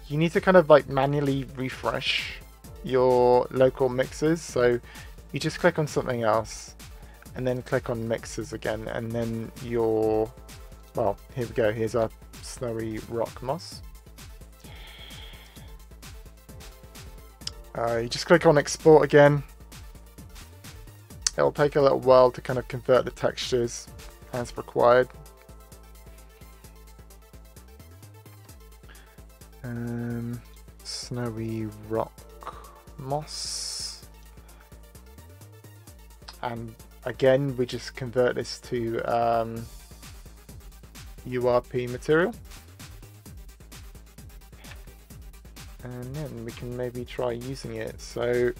you need to kind of like manually refresh your local mixers. So you just click on something else and then click on mixers again, and then your, well, here we go. Here's our Snowy Rock Moss. You just click on export again. It'll take a little while to kind of convert the textures as required. Snowy Rock Moss, and again we just convert this to URP material, and then we can maybe try using it. So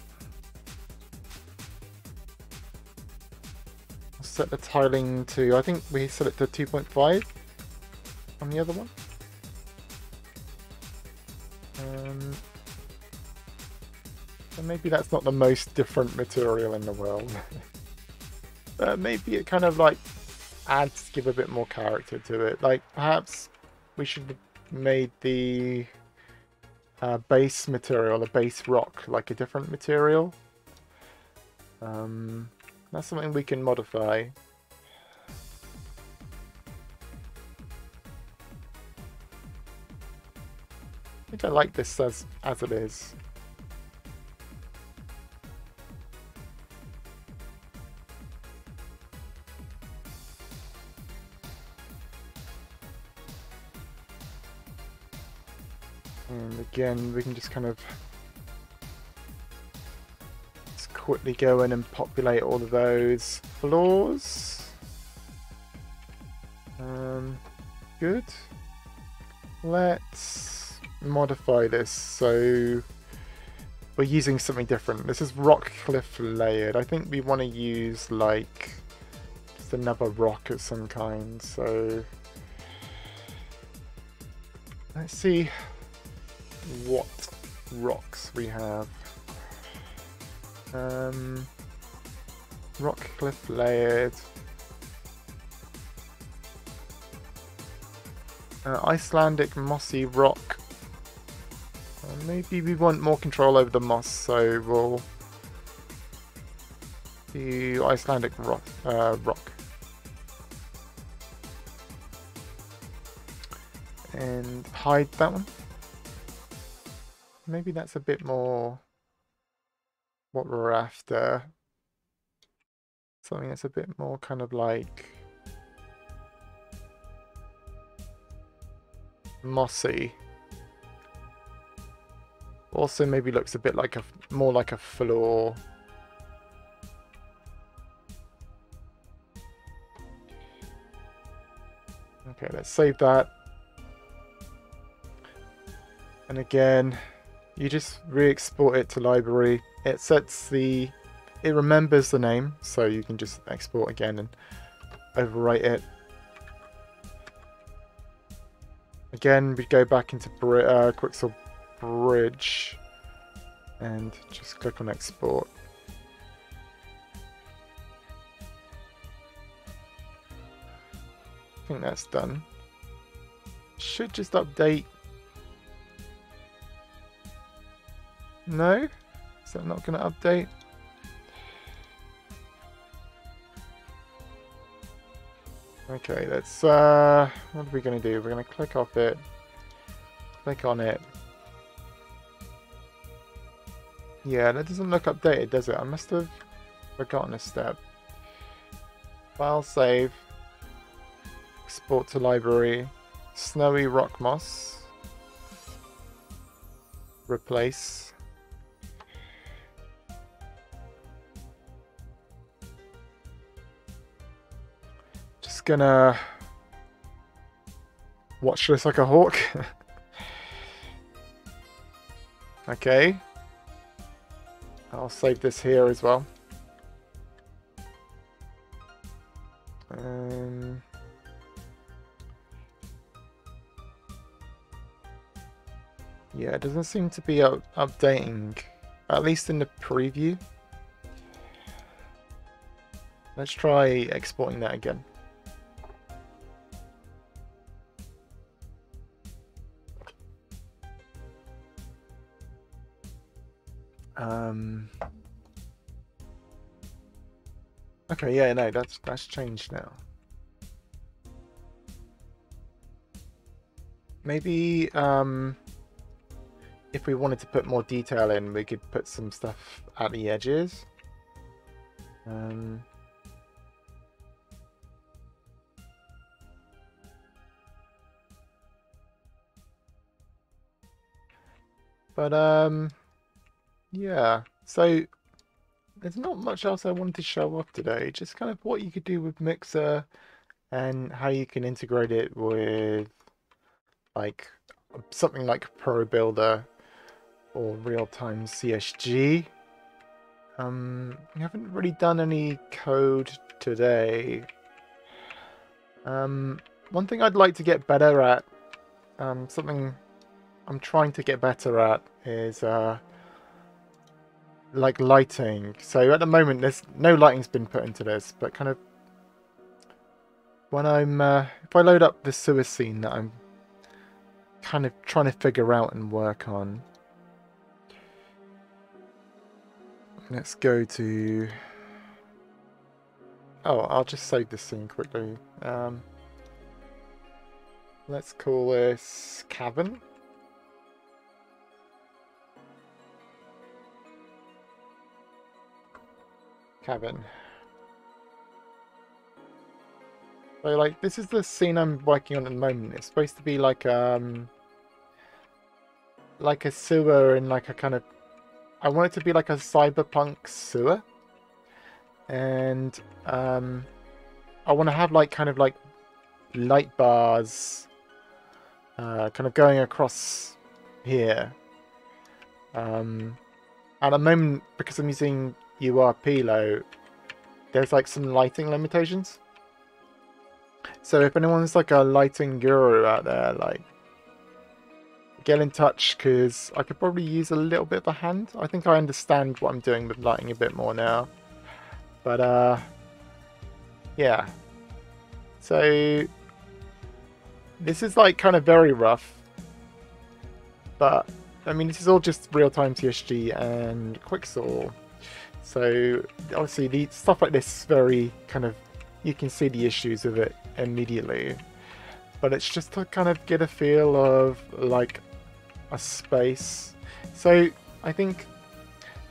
I'll set the tiling to, I think we set it to 2.5 on the other one. So maybe that's not the most different material in the world. But maybe it kind of like give a bit more character to it. Like perhaps we should have made the base material, the base rock, like a different material. That's something we can modify. I think I like this as it is. And again, we can just kind of quickly go in and populate all of those floors. Good. Let's modify this so we're using something different. This is rock cliff layered. I think we want to use like just another rock of some kind. So let's see what rocks we have. Rock cliff layered. Icelandic mossy rock. Maybe we want more control over the moss, so we'll do Icelandic rock. And hide that one. Maybe that's a bit more what we're after. Something that's a bit more kind of like mossy. Also maybe looks a bit like more like a floor. Okay, let's save that. And again, you just re-export it to library. It remembers the name, so you can just export again and overwrite it. Again, we go back into Quixel Bridge and just click on export. I think that's done. Should just update. No? Is that not going to update? Okay, let's, what are we going to do? We're going to click off it, click on it. Yeah, that doesn't look updated, does it? I must have forgotten a step. File save, export to library, snowy rock moss, replace. Gonna watch this like a hawk. Okay, I'll save this here as well. Yeah, it doesn't seem to be updating, at least in the preview. Let's try exporting that again. Okay, yeah, no, that's changed now. Maybe if we wanted to put more detail in, we could put some stuff at the edges. Yeah, so there's not much else I wanted to show off today. Just kind of what you could do with Mixer and how you can integrate it with like something like Pro Builder or real-time CSG. We haven't really done any code today. One thing I'd like to get better at, something I'm trying to get better at is like lighting. So at the moment there's no lighting's been put into this, but kind of when I'm if I load up the sewer scene that I'm kind of trying to figure out and work on. Let's go to, oh, I'll just save this scene quickly. Let's call this Cavern. Cavern. So like this is the scene I'm working on at the moment. It's supposed to be like a sewer and like a kind of I want it to be like a cyberpunk sewer. And I want to have like kind of like light bars kind of going across here. At the moment, because I'm using URPLO, there's like some lighting limitations. So if anyone's like a lighting guru out there, like, get in touch, because I could probably use a little bit of a hand. I think I understand what I'm doing with lighting a bit more now. But yeah. So this is like kind of very rough. But I mean, this is all just real-time TSG and Quicksaw. So obviously the stuff like this is very kind of, you can see the issues of it immediately. But it's just to kind of get a feel of like a space. So I think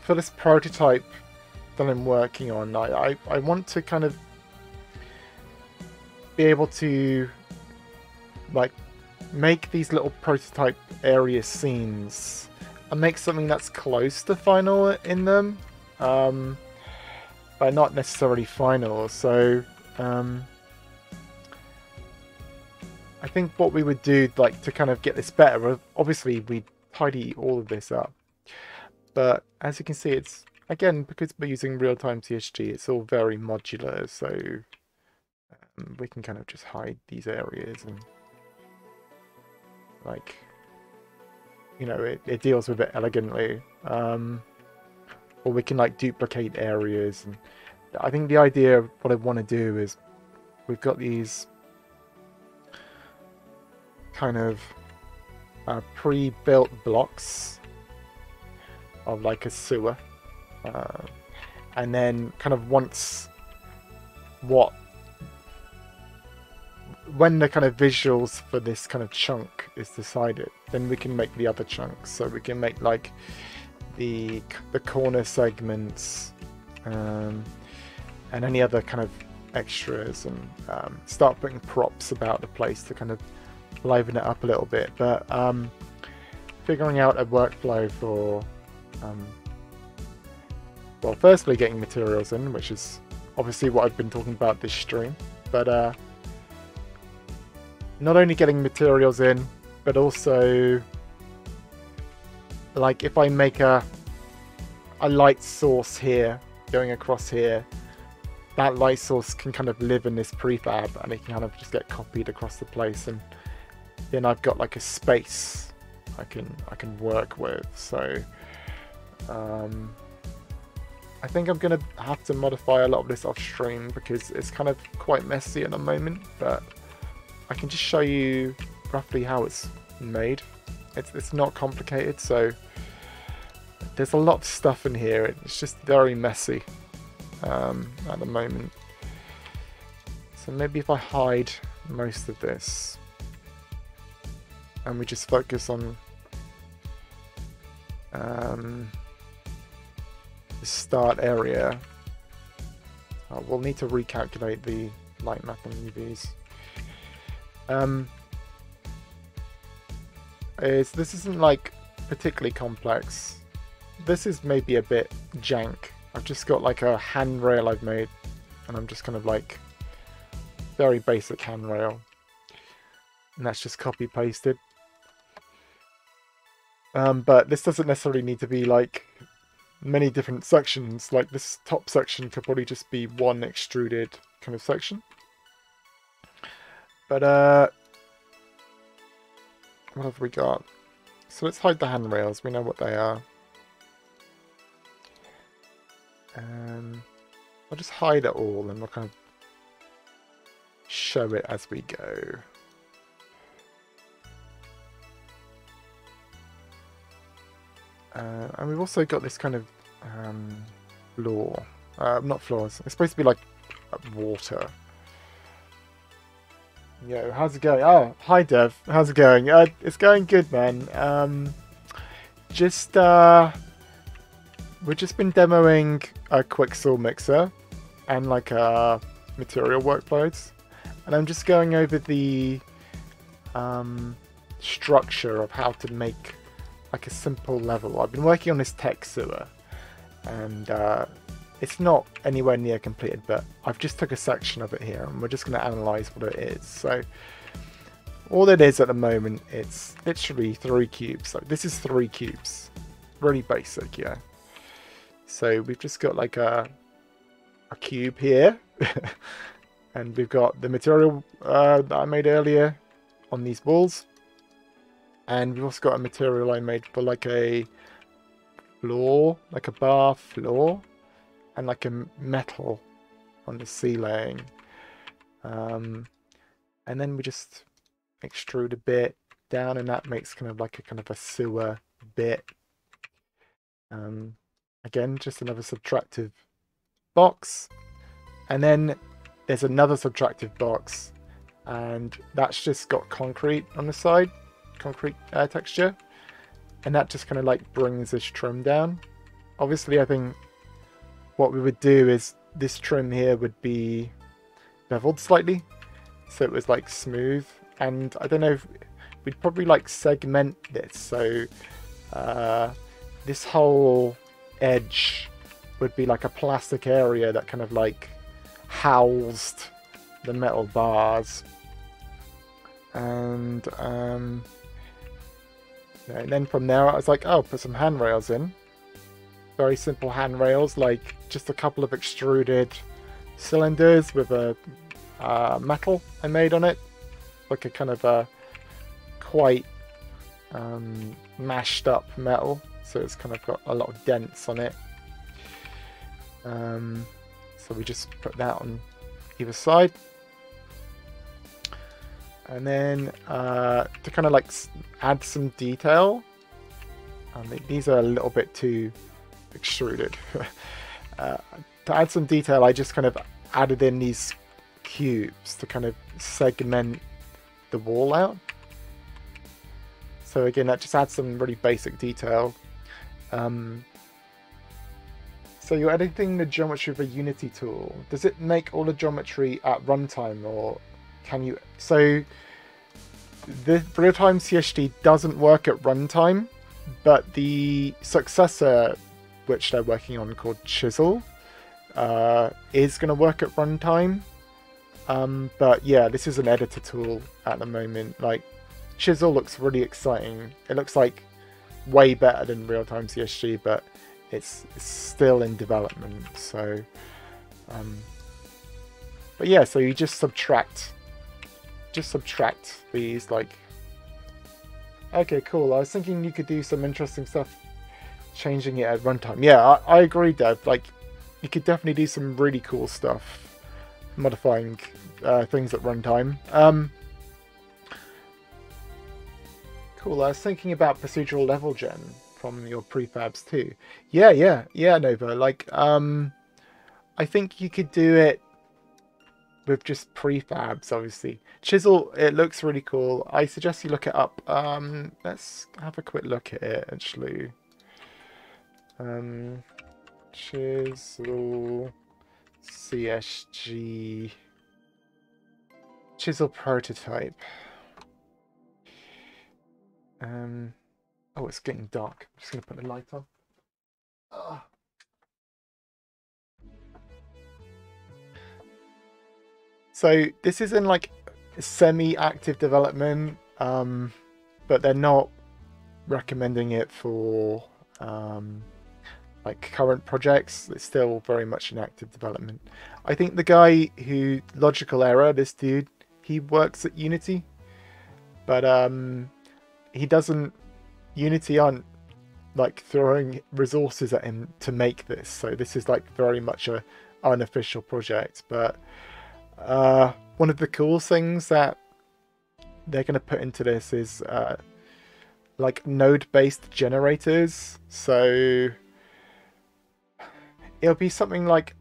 for this prototype that I'm working on, I want to kind of be able to like make these little prototype area scenes and make something that's close to final in them, but not necessarily final. So I think what we would do, like, to kind of get this better, obviously we'd tidy all of this up, but as you can see, it's, again, because we're using real-time TSG, it's all very modular, so we can kind of just hide these areas and, like, you know, it deals with it elegantly. Or we can like duplicate areas. And I think the idea of what I want to do is we've got these kind of pre-built blocks of like a sewer. And then kind of when the kind of visuals for this kind of chunk is decided, then we can make the other chunks. So we can make like the corner segments and any other kind of extras, and start putting props about the place to kind of liven it up a little bit. But figuring out a workflow for well, firstly getting materials in, which is obviously what I've been talking about this stream, but not only getting materials in, but also, like, if I make a light source here, going across here, that light source can kind of live in this prefab, and it can kind of just get copied across the place, and then I've got like a space I can work with. So I think I'm gonna have to modify a lot of this off stream because it's kind of quite messy at the moment, but I can just show you roughly how it's made. It's not complicated, so there's a lot of stuff in here. It's just very messy at the moment. So maybe if I hide most of this and we just focus on the start area. We'll need to recalculate the light map on UVs. This isn't like particularly complex. This is maybe a bit jank. I've just got like a handrail I've made, and I'm just kind of like very basic handrail, and that's just copy pasted. But this doesn't necessarily need to be like many different sections. Like this top section could probably just be one extruded kind of section. But what have we got? So let's hide the handrails. We know what they are. I'll just hide it all, and we'll kind of show it as we go. And we've also got this kind of floor. Not floors. It's supposed to be like water. Yo, how's it going? Oh, hi Dev. How's it going? It's going good, man. We've just been demoing a Quicksaw mixer and like material workflows, and I'm just going over the structure of how to make like a simple level. I've been working on this tech sewer, and it's not anywhere near completed, but I've just took a section of it here, and we're just going to analyze what it is. So all it is at the moment, it's literally 3 cubes. So this is 3 cubes, really basic, yeah. So we've just got like a cube here, and we've got the material that I made earlier on these walls, and we've also got a material I made for like a floor, like a bar floor, and like a metal on the ceiling. And then we just extrude a bit down, and that makes kind of like a sewer bit. Again, just another subtractive box, and then there's another subtractive box, and that's just got concrete on the side, concrete texture, and that just kind of like brings this trim down. Obviously, I think what we would do is this trim here would be beveled slightly, so it was like smooth, and I don't know if we'd probably like segment this, so this whole edge would be like a plastic area that kind of like housed the metal bars, and then from there I was like, oh, put some handrails in. Very simple handrails, like just a couple of extruded cylinders with a metal I made on it, like a kind of a quite mashed up metal, so it's kind of got a lot of dents on it. So we just put that on either side, and then to kind of like add some detail, these are a little bit too extruded. To add some detail, I just kind of added in these cubes to kind of segment the wall out. So again, that just adds some really basic detail. So you're editing the geometry with a Unity tool. Does it make all the geometry at runtime, or can you... So the real-time CSG doesn't work at runtime, but the successor, which they're working on, called Chisel, is going to work at runtime. But yeah, this is an editor tool at the moment. Like, Chisel looks really exciting. It looks like way better than real-time CSG, but it's still in development. So, but yeah, so you just subtract these, like, okay, cool. I was thinking you could do some interesting stuff changing it at runtime. Yeah, I agree, Dev. Like, you could definitely do some really cool stuff modifying things at runtime. Cool. I was thinking about procedural level gen from your prefabs too. Yeah, Nova. Like, I think you could do it with just prefabs, obviously. Chisel, it looks really cool. I suggest you look it up. Let's have a quick look at it, actually. Chisel CSG Chisel prototype. Oh, it's getting dark. I'm just gonna put the light on. Ugh. So this is in like semi-active development, but they're not recommending it for like current projects. It's still very much in active development. I think the guy who Logical Error, this dude, he works at Unity, but he doesn't. Unity aren't like throwing resources at him to make this, so this is like very much a unofficial project. But one of the cool things that they're going to put into this is like node-based generators. So it'll be something like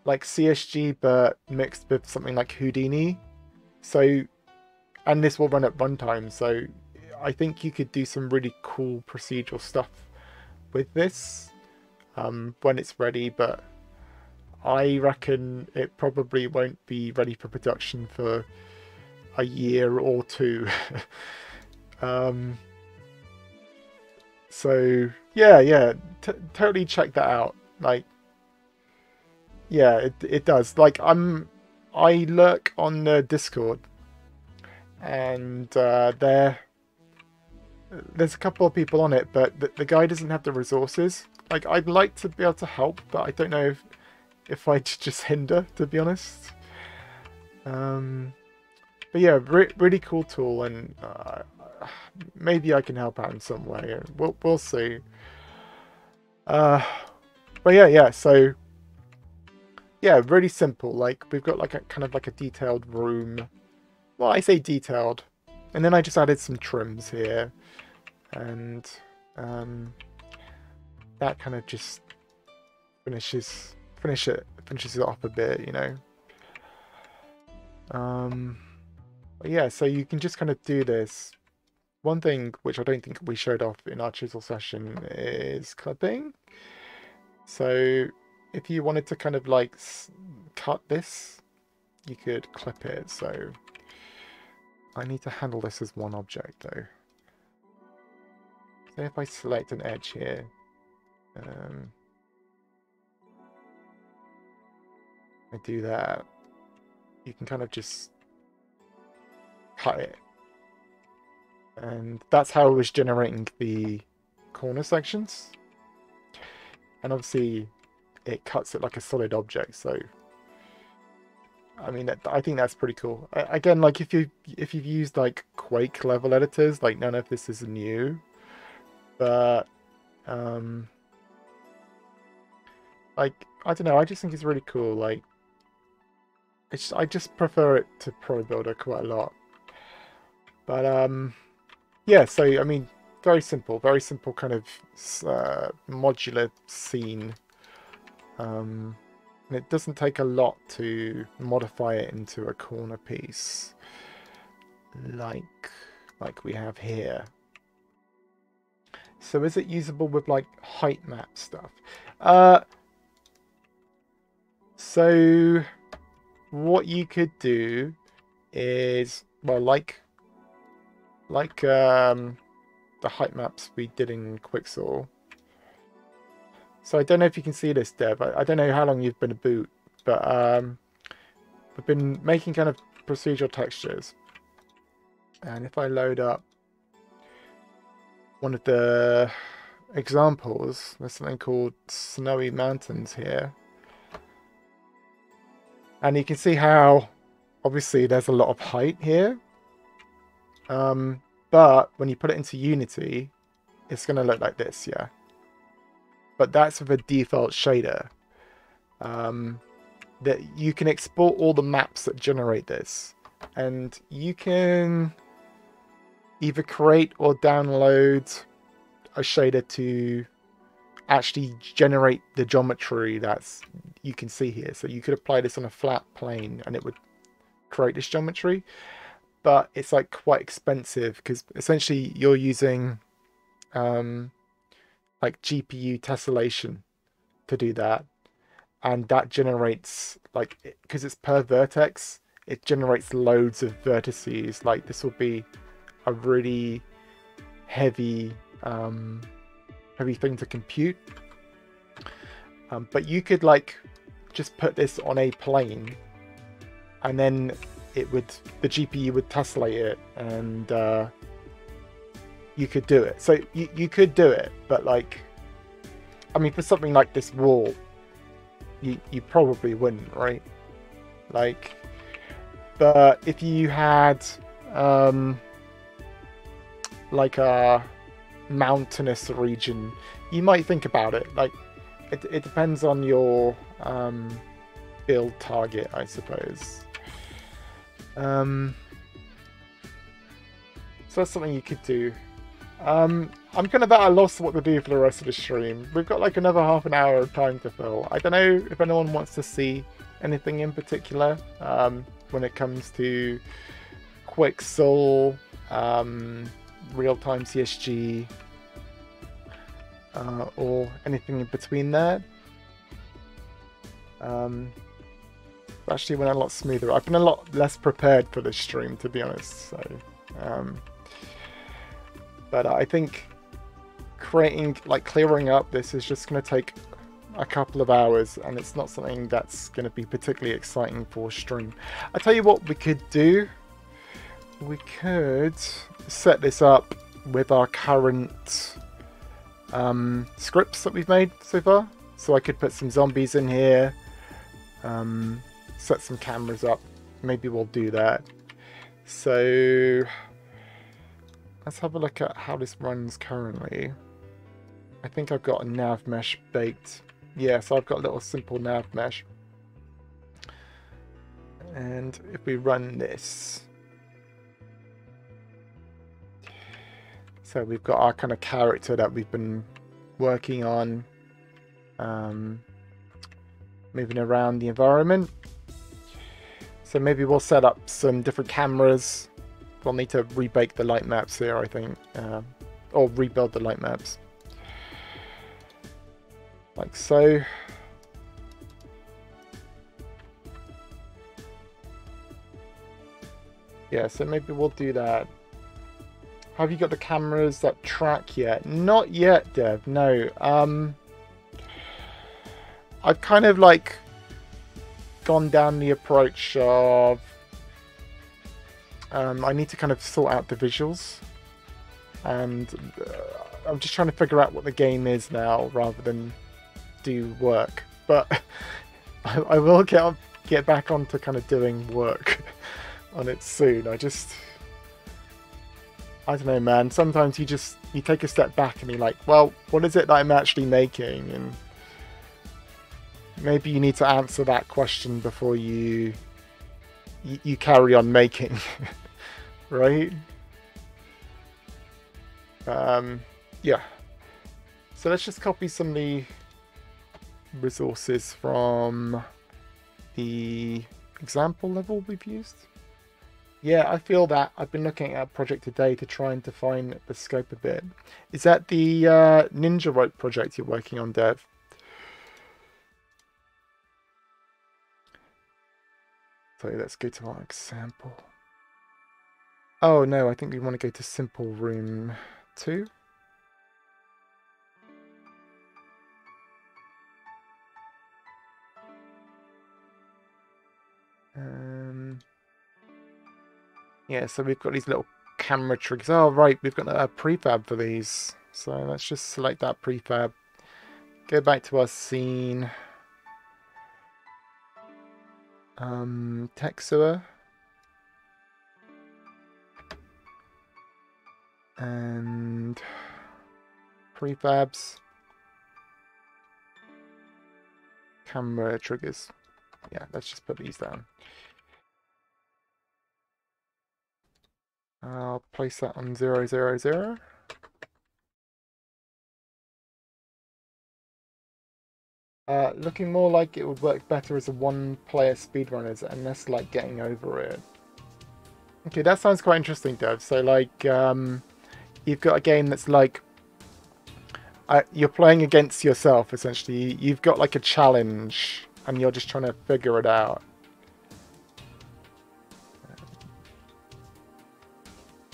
CSG, but mixed with something like Houdini. So, and this will run at runtime. So I think you could do some really cool procedural stuff with this when it's ready, but I reckon it probably won't be ready for production for a year or two. So yeah, totally check that out. Like, yeah, it does. Like, I lurk on the Discord, and there's a couple of people on it, but the guy doesn't have the resources. Like, I'd like to be able to help, but I don't know if I'd just hinder, to be honest. But yeah, really cool tool, and maybe I can help out in some way. We'll see. But yeah. So yeah, really simple. Like, we've got like a kind of like a detailed room. Well, I say detailed, and then I just added some trims here, and that kind of just finishes it off a bit, you know. But yeah, so you can just kind of do this. One thing which I don't think we showed off in our chisel session is clipping. So if you wanted to kind of like cut this, you could clip it. So I need to handle this as one object though. So if I select an edge here, I do that, you can kind of just cut it. And that's how it was generating the corner sections. And obviously it cuts it like a solid object, so I mean, I think that's pretty cool. Again, like if you've used like Quake level editors, like none of this is new, but like I don't know, I just think it's really cool. Like I just prefer it to Pro Builder quite a lot. But yeah, so I mean, very simple kind of modular scene. And it doesn't take a lot to modify it into a corner piece, like we have here. So is it usable with like height map stuff? So what you could do is, well, like the height maps we did in Quixel. So I don't know if you can see this, Dev. I don't know how long you've been a boot, but we've been making kind of procedural textures. And if I load up one of the examples, there's something called Snowy Mountains here. And you can see how, obviously, there's a lot of height here. But when you put it into Unity, it's going to look like this, yeah. But that's with a default shader. That you can export all the maps that generate this. And you can either create or download a shader to actually generate the geometry that's you can see here. So you could apply this on a flat plane and it would create this geometry. But it's like quite expensive because essentially you're using like GPU tessellation to do that, and that generates, like, because it's per vertex, it generates loads of vertices. Like, this will be a really heavy thing to compute, but you could like just put this on a plane and then the GPU would tessellate it, and you could do it. So you could do it, but like, I mean, for something like this wall, you probably wouldn't, right? Like, but if you had like a mountainous region, you might think about it. Like, it depends on your build target, I suppose. So that's something you could do. I'm kind of at a loss what to do for the rest of the stream. We've got like another half an hour of time to fill. I don't know if anyone wants to see anything in particular when it comes to Quixel, real-time CSG, or anything in between there. Actually went a lot smoother. I've been a lot less prepared for this stream, to be honest. So, but I think clearing up this is just going to take a couple of hours, and it's not something that's going to be particularly exciting for stream. I tell you what we could do. We could set this up with our current scripts that we've made so far. So I could put some zombies in here, set some cameras up. Maybe we'll do that. So let's have a look at how this runs currently. I think I've got a nav mesh baked. Yeah, so I've got a little simple nav mesh. And if we run this, so we've got our kind of character that we've been working on, moving around the environment. So maybe we'll set up some different cameras. We'll need to rebake the light maps here, I think, or rebuild the light maps. Like so. Yeah, so maybe we'll do that. Have you got the cameras that track yet? Not yet, Dev. No. I've kind of like gone down the approach of I need to kind of sort out the visuals, and I'm just trying to figure out what the game is now rather than do work. But I will get back onto kind of doing work on it soon. I don't know, man. Sometimes you take a step back and you're like, well, what is it that I'm actually making? And maybe you need to answer that question before you carry on making, right? Yeah. So let's just copy some of the resources from the example level we've used. Yeah, I feel that. I've been looking at a project today to try and define the scope a bit. Is that the Ninja Rope project you're working on, Dev? So let's go to our example. Oh no, I think we want to go to simple room 2. Yeah, so we've got these little camera triggers. Oh right, we've got a prefab for these. So let's just select that prefab. Go back to our scene. Tech sewer. And prefabs. Camera triggers. Yeah, let's just put these down. I'll place that on 0, 0, 0. Looking more like it would work better as a one-player speedrunners and less like getting over it. Okay, that sounds quite interesting, Dev. So like, you've got a game that's like, you're playing against yourself, essentially. You've got like a challenge and you're just trying to figure it out.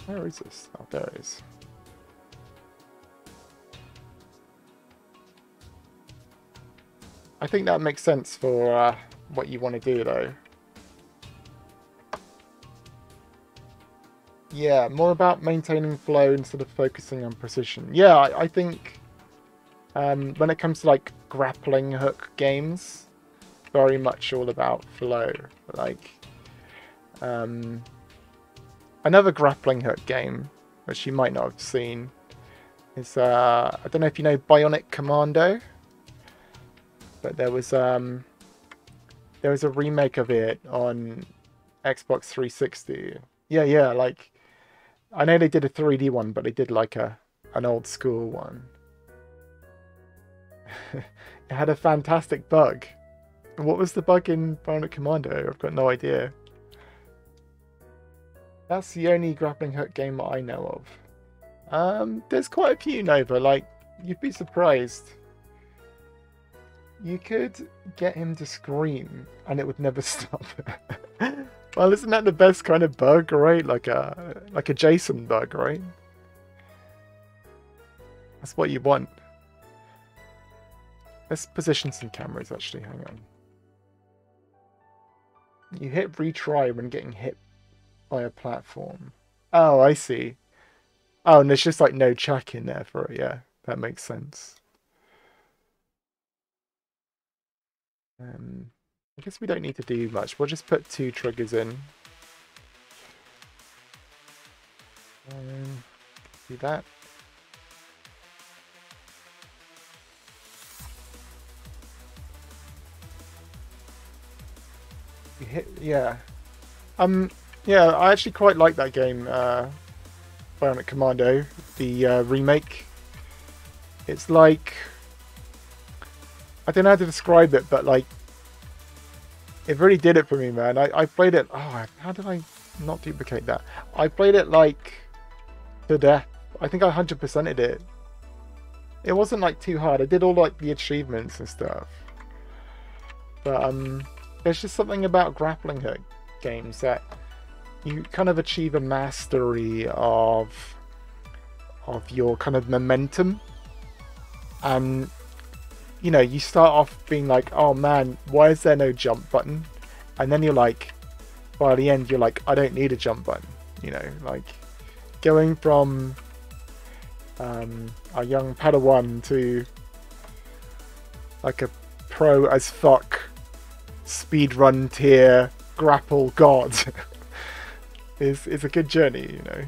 Where is this? Oh, there it is. I think that makes sense for what you want to do, though. Yeah, more about maintaining flow instead of focusing on precision. Yeah, I think when it comes to like grappling hook games, very much all about flow. Like, another grappling hook game, which you might not have seen, is I don't know if you know Bionic Commando, but there was a remake of it on Xbox 360. Yeah, like I know they did a 3D one, but they did like an old school one. It had a fantastic bug. What was the bug in Bionic Commando? I've got no idea. That's the only grappling hook game that I know of. There's quite a few, Nova. Like, you'd be surprised. You could get him to scream, and it would never stop. Well, isn't that the best kind of bug, right? Like a Jason bug, right? That's what you want. Let's position some cameras, actually. Hang on. You hit retry when getting hit by a platform. Oh, I see. Oh, and there's just like no check in there for it. Yeah, that makes sense. I guess we don't need to do much. We'll just put 2 triggers in. Do that. You hit, yeah. Yeah, I actually quite like that game, Bionic Commando, the remake. It's like, I don't know how to describe it, but like, it really did it for me, man. I played it, oh, how did I not duplicate that? I played it like to death. I think I 100%ed it. It wasn't like too hard. I did all like the achievements and stuff. But there's just something about grappling hook games that you kind of achieve a mastery of your kind of momentum. And you know, you start off being like, oh man, why is there no jump button? And then you're like, by the end, you're like, I don't need a jump button. You know, like going from a young Padawan to like a pro as fuck speedrun tier grapple god is a good journey, you know.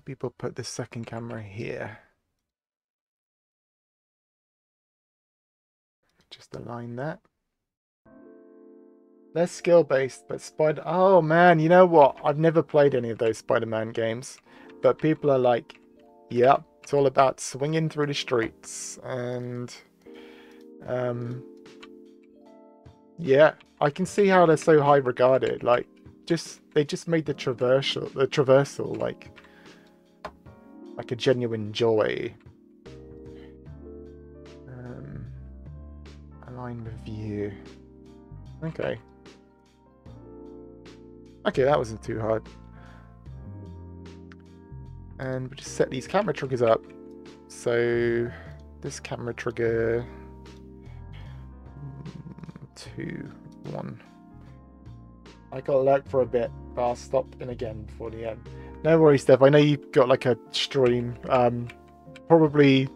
People put the second camera here. Just align that. Less skill-based, but Spider... Oh, man, you know what? I've never played any of those Spider-Man games. But people are like, yep, it's all about swinging through the streets. And... yeah, I can see how they're so high regarded. Like, they just made the traversal, like a genuine joy. Align with view. Okay. Okay, that wasn't too hard. And we just set these camera triggers up. So this camera trigger 2, 1. I got lag for a bit, but I'll stop in again before the end. No worries, Steph. I know you've got like a stream. Probably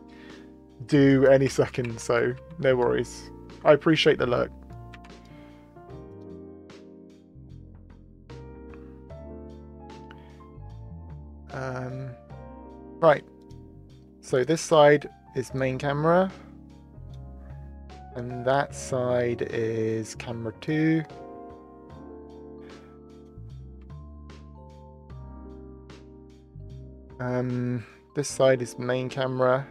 due any second, so no worries. I appreciate the lurk. Right. So this side is main camera. And that side is camera 2. This side is main camera.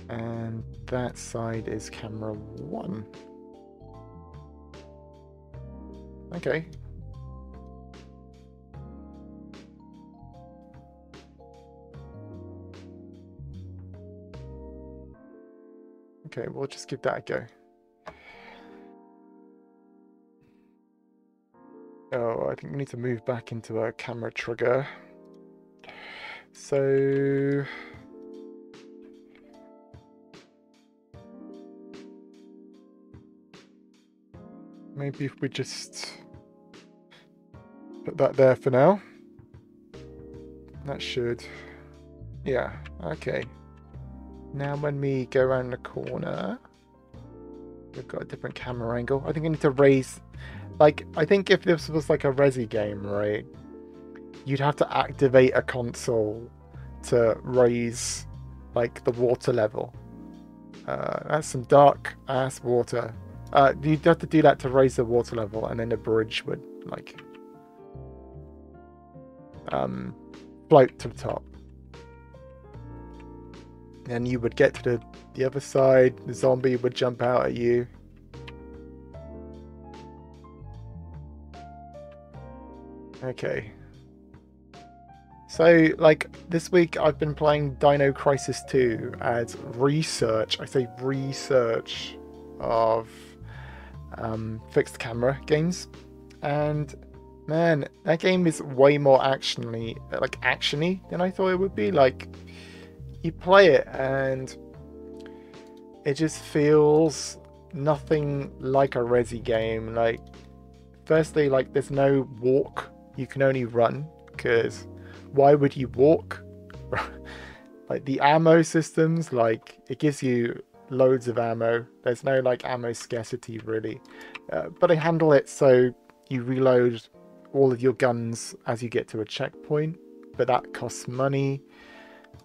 And that side is camera 1. Okay. Okay, we'll just give that a go. Oh, I think we need to move back into a camera trigger. So... maybe if we just put that there for now. That should... yeah, okay. Now when we go around the corner, we've got a different camera angle. I think I need to raise... like, I think if this was like a Resi game, right, you'd have to activate a console to raise, like, the water level. That's some dark ass water. You'd have to do that to raise the water level, and then the bridge would, like, float to the top. And you would get to the other side, the zombie would jump out at you. Okay. So, like, this week I've been playing Dino Crisis 2 as research. I say research of fixed camera games, and man, that game is way more actiony than I thought it would be. Like, you play it and it just feels nothing like a Resi game. Like, firstly, like, there's no walk, you can only run, because why would you walk? Like, the ammo systems, like, it gives you loads of ammo. There's no like ammo scarcity really, but they handle it so you reload all of your guns as you get to a checkpoint, but that costs money.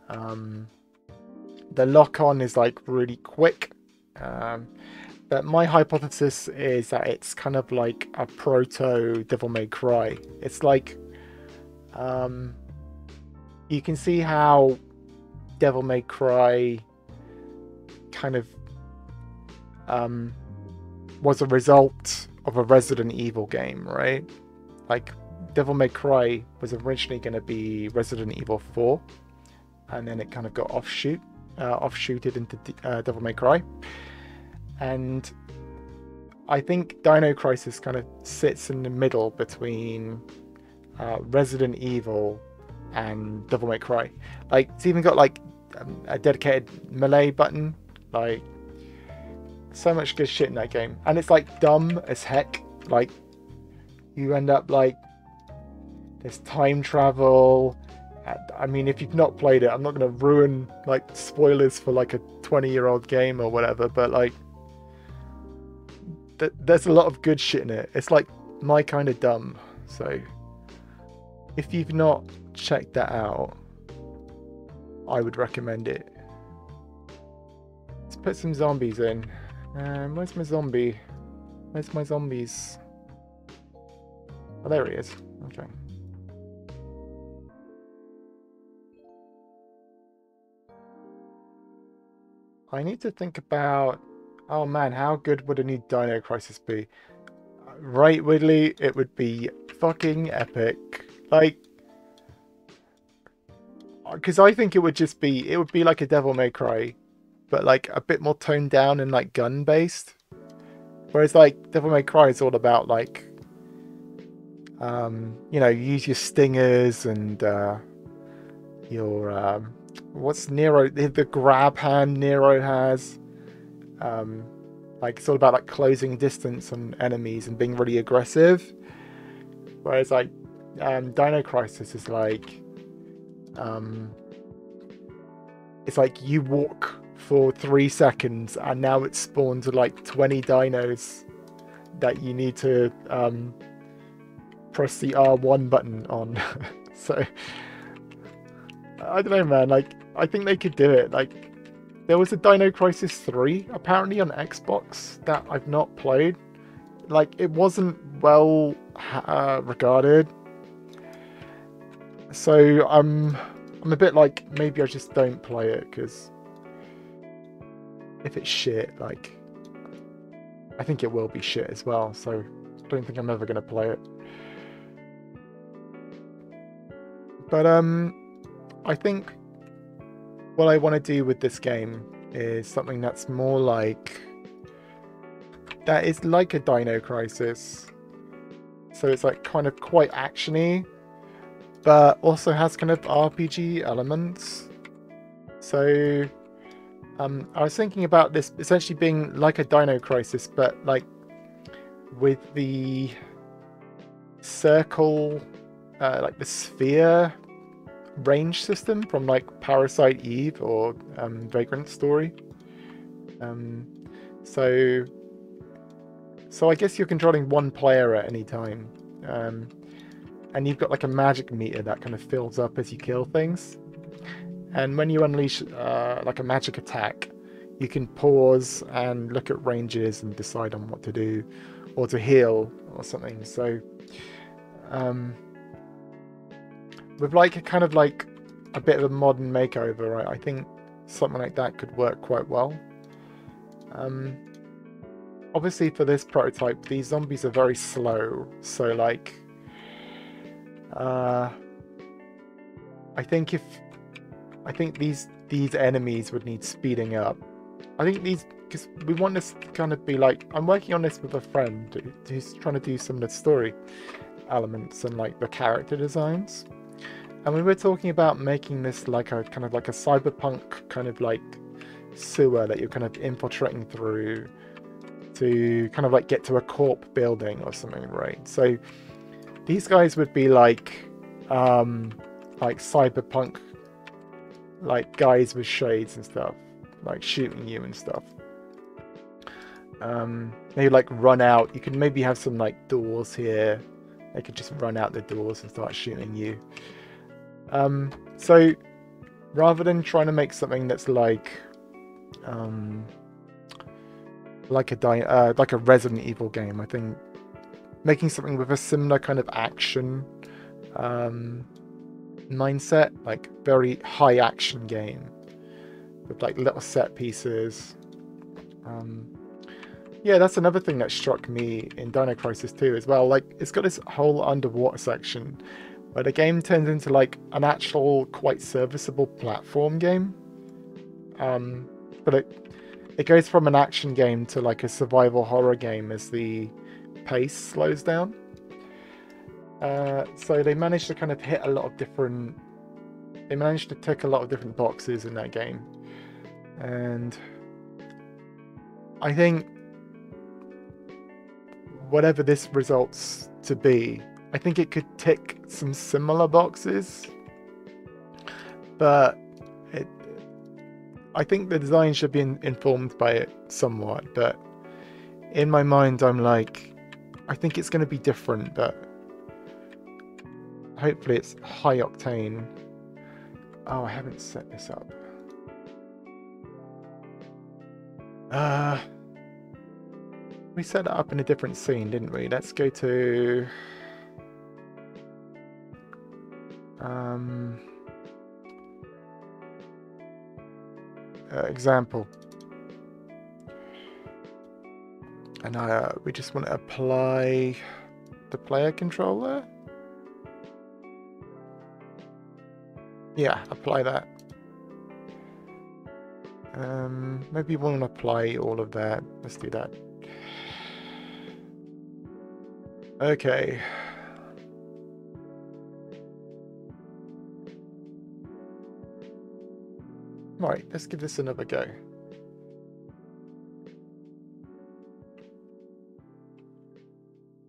The lock-on is like really quick, but my hypothesis is that it's kind of like a proto Devil May Cry. It's like, you can see how Devil May Cry kind of was a result of a Resident Evil game, right? Like, Devil May Cry was originally going to be Resident Evil 4, and then it kind of got offshooted into Devil May Cry. And I think Dino Crisis kind of sits in the middle between Resident Evil and Devil May Cry. Like, it's even got like a dedicated melee button. Like, so much good shit in that game, and it's like dumb as heck. Like, you end up like, there's time travel. I mean, if you've not played it, I'm not going to ruin like spoilers for like a 20-year-old game or whatever, but like, there's a lot of good shit in it. It's like my kind of dumb. So if you've not checked that out, I would recommend it. Let's put some zombies in. Where's my zombie? Where's my zombies? Oh, there he is. Okay. I need to think about... Oh man, how good would a new Dino Crisis be? Right, Widley, it would be fucking epic. Like, because I think it would be like a Devil May Cry, but like a bit more toned down and like gun based. Whereas like Devil May Cry is all about like, you know, you use your stingers and your what's Nero, the grab hand Nero has. Like, it's all about like closing distance on enemies and being really aggressive. Whereas like Dino Crisis is like, it's like you walk for 3 seconds and now it's spawned like 20 dinos that you need to press the R1 button on. So I don't know, man. Like, I think they could do it. Like, there was a Dino Crisis 3 apparently on Xbox that I've not played. Like, it wasn't well regarded. So I'm a bit like, maybe I just don't play it, because if it's shit, like, I think it will be shit as well. So I don't think I'm ever going to play it. But I think what I want to do with this game is something that's more like, that is like a Dino Crisis. So it's like kind of quite actiony, but also has kind of RPG elements. So I was thinking about this essentially being like a Dino Crisis, but like with the circle, like the sphere range system from like Parasite Eve or Vagrant Story. So I guess you're controlling one player at any time, and you've got like a magic meter that kind of fills up as you kill things. And when you unleash like a magic attack, you can pause and look at ranges and decide on what to do, or to heal or something. So with like a kind of like a bit of a modern makeover, right? I think something like that could work quite well. Obviously for this prototype, these zombies are very slow, so like I think these enemies would need speeding up. I think these because we want this to kind of be like, I'm working on this with a friend who's trying to do some of the story elements and like the character designs, and we were talking about making this like a kind of like a cyberpunk kind of like sewer that you're kind of infiltrating through to kind of like get to a corp building or something, right? So these guys would be like cyberpunk, like guys with shades and stuff, like shooting you and stuff. Maybe like run out. You could maybe have some like doors here. They could just run out the doors and start shooting you. So rather than trying to make something that's like a Resident Evil game, I think making something with a similar kind of action mindset, like very high action game with like little set pieces. Yeah, that's another thing that struck me in Dino Crisis 2 as well. Like, it's got this whole underwater section where the game turns into like an actual quite serviceable platform game. But it goes from an action game to like a survival horror game as the pace slows down. So they managed to kind of hit a lot of different... They managed to tick a lot of different boxes in that game. And I think whatever this results to be, I think it could tick some similar boxes. But I think the design should be informed by it somewhat. But in my mind, I'm like, I think it's going to be different, but hopefully it's high octane. Oh, I haven't set this up. We set it up in a different scene, didn't we? Let's go to example, and we just want to apply the player controller. Yeah, apply that. Maybe we want to apply all of that. Let's do that. Okay. Right, let's give this another go.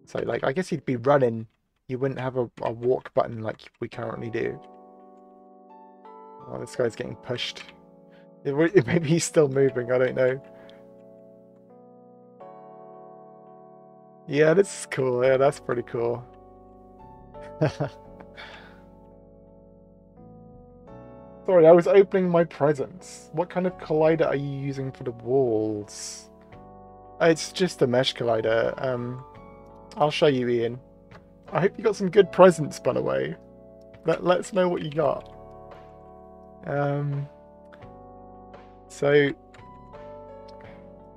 So, like, I guess you'd be running. You wouldn't have a walk button like we currently do. Oh, this guy's getting pushed. Maybe he's still moving, I don't know. Yeah, this is cool. Yeah, that's pretty cool. Sorry, I was opening my presents. What kind of collider are you using for the walls? It's just a mesh collider. I'll show you, Ian. I hope you got some good presents, by the way. Let's know what you got. So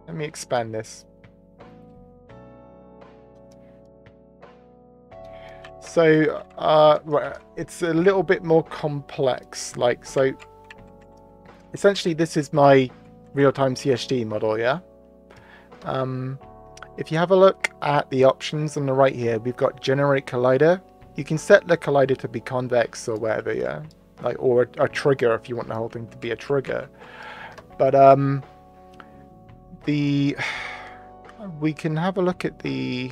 let me expand this. So right, it's a little bit more complex. Like, so essentially this is my real-time CSG model, yeah? If you have a look at the options on the right here, we've got generate collider. You can set the collider to be convex or whatever, yeah? Like, or a trigger if you want the whole thing to be a trigger. But we can have a look at the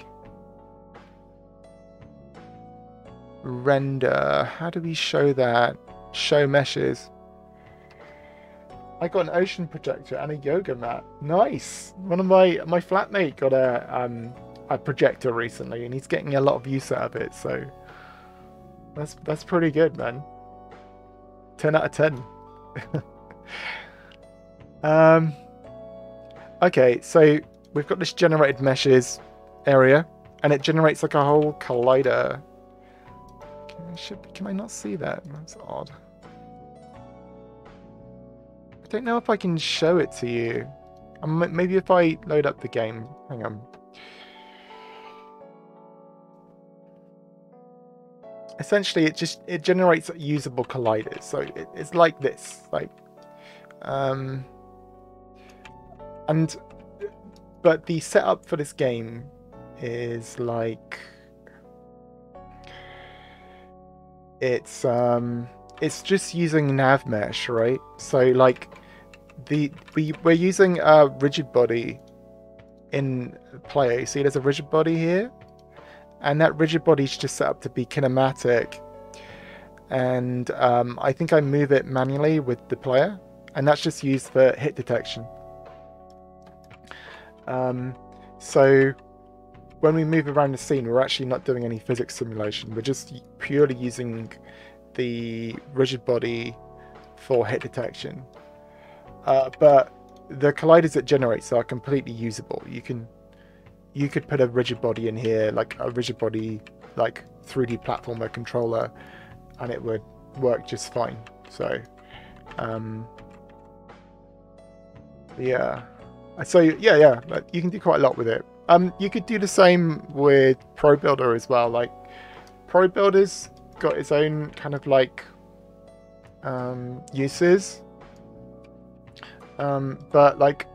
render. How do we show that? Show meshes. I got an ocean projector and a yoga mat. Nice. One of my flatmate got a projector recently, and he's getting a lot of use out of it. So that's pretty good, man. 10 out of 10. Okay, so we've got this generated meshes area, and it generates like a whole collider. Can I not see that? That's odd. I don't know if I can show it to you. Maybe if I load up the game. Hang on. Essentially, it generates usable colliders. So it's like this, like, and but the setup for this game is like it's just using nav mesh, right? So like we're using a rigid body in play. See, there's a rigid body here, and that rigid body is just set up to be kinematic. And I think I move it manually with the player, and that's just used for hit detection. So when we move around the scene, we're actually not doing any physics simulation. We're just purely using the rigid body for hit detection. But the colliders it generates are completely usable. You could put a rigid body in here, like a rigid body, like 3D platformer controller, and it would work just fine. So, yeah. So yeah, you can do quite a lot with it. You could do the same with Pro Builder as well. Like, Pro Builder's got its own kind of like uses. But like,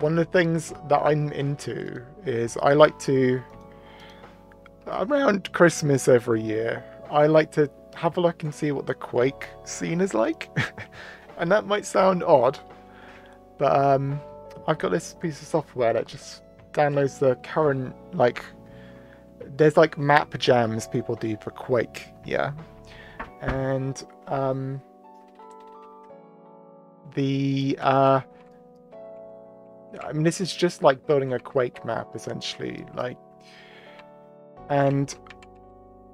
one of the things that I'm into is I like to, around Christmas every year, I like to have a look and see what the Quake scene is like. And that might sound odd, but I've got this piece of software that just downloads the current, like, there's like map jams people do for Quake, yeah. And I mean, this is just like building a Quake map, essentially. Like, and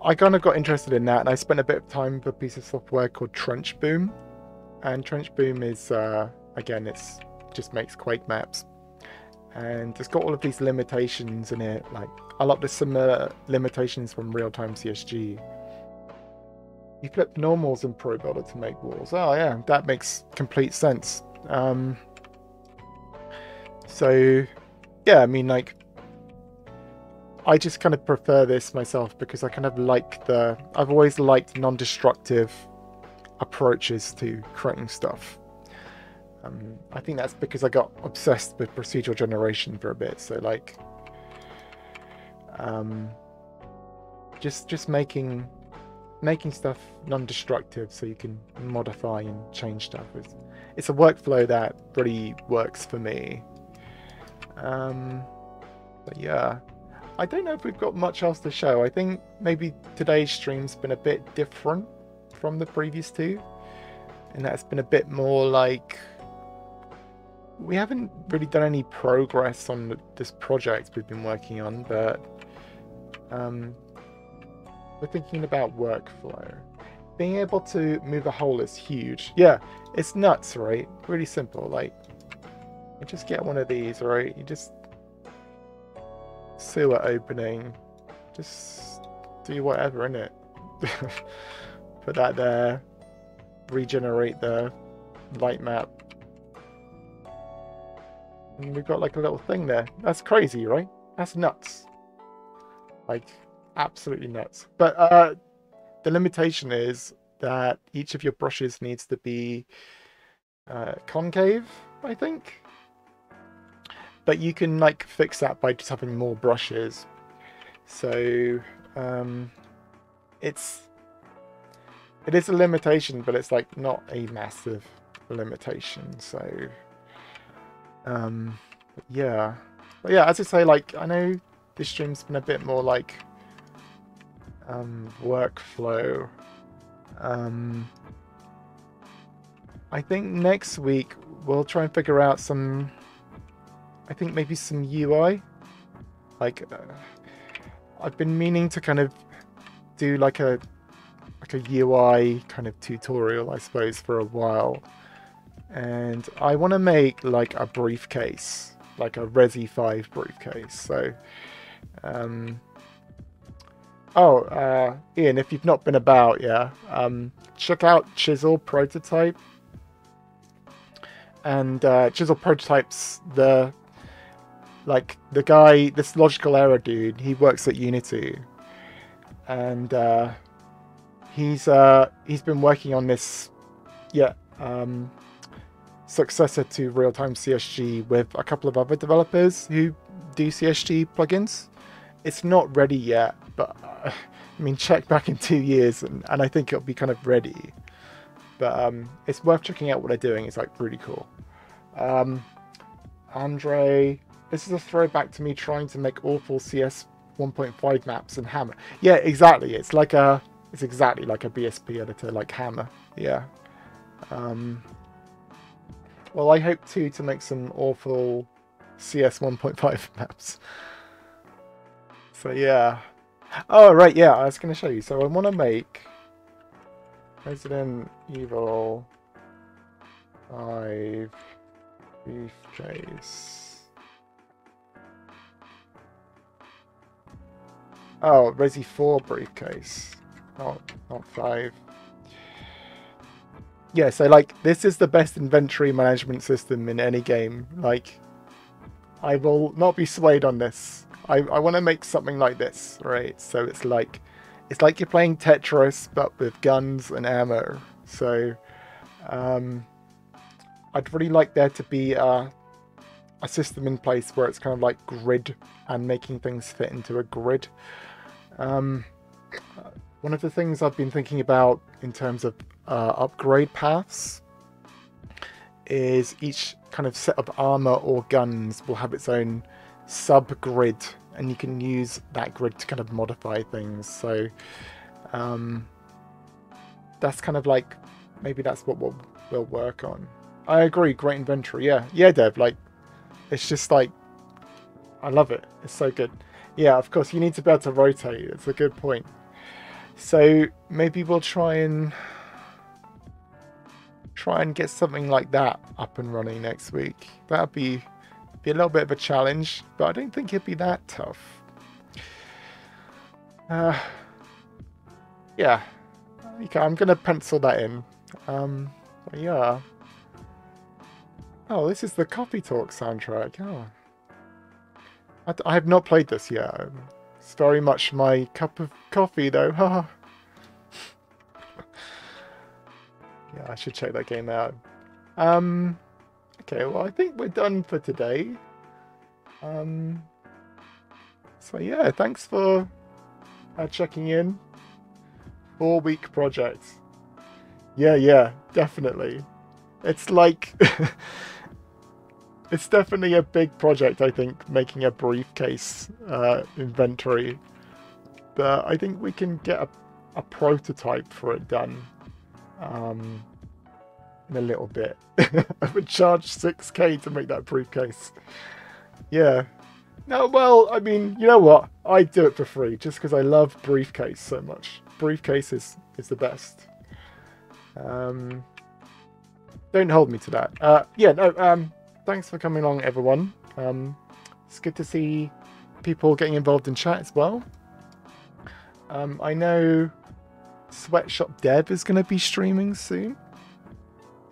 I kind of got interested in that, and I spent a bit of time with a piece of software called Trench Boom. And Trench Boom is, again, it's just makes Quake maps. And it's got all of these limitations in it. Like, a lot of the similar limitations from real-time CSG. You flip normals in Pro Builder to make walls. Oh yeah, that makes complete sense. So yeah, I mean, like, I just kind of prefer this myself because I kind of like I've always liked non-destructive approaches to creating stuff. I think that's because I got obsessed with procedural generation for a bit. So like, just making stuff non-destructive so you can modify and change stuff. It's a workflow that really works for me. But yeah, I don't know if we've got much else to show. I think maybe today's stream's been a bit different from the previous two, and that's been a bit more like, we haven't really done any progress on this project we've been working on, but we're thinking about workflow. Being able to move a hole is huge. Yeah, it's nuts, right? Really simple. Like, you just get one of these, right? You just sewer opening, just do whatever in it. Put that there, regenerate the light map, and we've got like a little thing there. That's crazy, right? That's nuts. Like, absolutely nuts. But the limitation is that each of your brushes needs to be concave, I think. But you can like fix that by just having more brushes. So it is a limitation, but it's like not a massive limitation. So yeah. But yeah, as I say, like, I know this stream's been a bit more like workflow. I think next week we'll try and figure out some, I think maybe some UI. Like, I've been meaning to kind of do like a UI kind of tutorial, I suppose, for a while. And I want to make like a briefcase, like a Resi 5 briefcase. So, Ian, if you've not been about, yeah, check out Chisel Prototype. And Chisel Prototype's the guy, this logical error dude. He works at Unity, and he's been working on this, yeah, successor to real-time CSG with a couple of other developers who do CSG plugins. It's not ready yet, but I mean, check back in 2 years and I think it'll be kind of ready. But it's worth checking out what they're doing. It's like really cool. Andre, this is a throwback to me trying to make awful CS 1.5 maps in Hammer. Yeah, exactly. It's exactly like a BSP editor, like Hammer. Yeah. Well, I hope to make some awful CS 1.5 maps. So yeah. Oh right, yeah. I was going to show you. So I want to make Resident Evil 5 briefcase. Oh, Resi 4 briefcase. Not 5. Yeah, so like this is the best inventory management system in any game. Like, I will not be swayed on this. I want to make something like this, right? So it's like you're playing Tetris but with guns and ammo. So I'd really like there to be a system in place where it's kind of like grid and making things fit into a grid. One of the things I've been thinking about in terms of upgrade paths is each kind of set of armor or guns will have its own sub-grid, and you can use that grid to kind of modify things. So that's kind of like, maybe that's what we'll work on. I agree, great inventory. Yeah, Dev, like, it's just like, I love it. It's so good. Yeah, of course, you need to be able to rotate. It's a good point. So maybe we'll try and get something like that up and running next week. That'd be a little bit of a challenge, but I don't think it'd be that tough. Yeah, okay, I'm gonna pencil that in. But yeah. Oh, this is the Coffee Talk soundtrack. Oh, I have not played this yet. It's very much my cup of coffee, though. Yeah, I should check that game out. Okay, well, I think we're done for today. So yeah, thanks for checking in. 4-week project. Yeah, definitely. It's like... It's definitely a big project, I think, making a briefcase inventory. But I think we can get a prototype for it done in a little bit. I would charge 6k to make that briefcase. Yeah. No, well, I mean, you know what? I'd do it for free just because I love briefcase so much. Briefcase is the best. Don't hold me to that. Yeah, no, thanks for coming along, everyone. It's good to see people getting involved in chat as well. I know Sweatshop Dev is going to be streaming soon.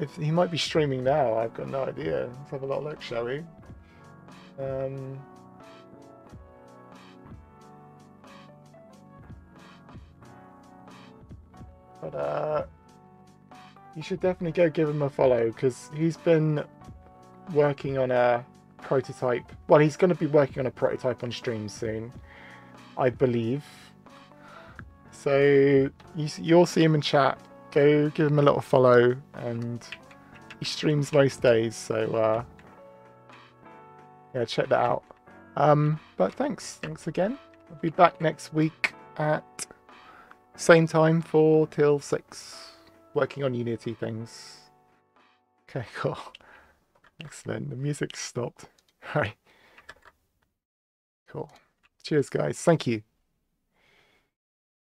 If he might be streaming now, I've got no idea. Let's have a little look, shall we? But you should definitely go give him a follow because he's been working on a prototype. Well, he's going to be working on a prototype on stream soon, I believe. So you'll see him in chat. Go give him a little follow, and he streams most days. So yeah, check that out. But thanks again. I'll be back next week at same time 4 till 6, working on Unity things. Okay, cool. Excellent. The music stopped. All right. Cool. Cheers, guys. Thank you.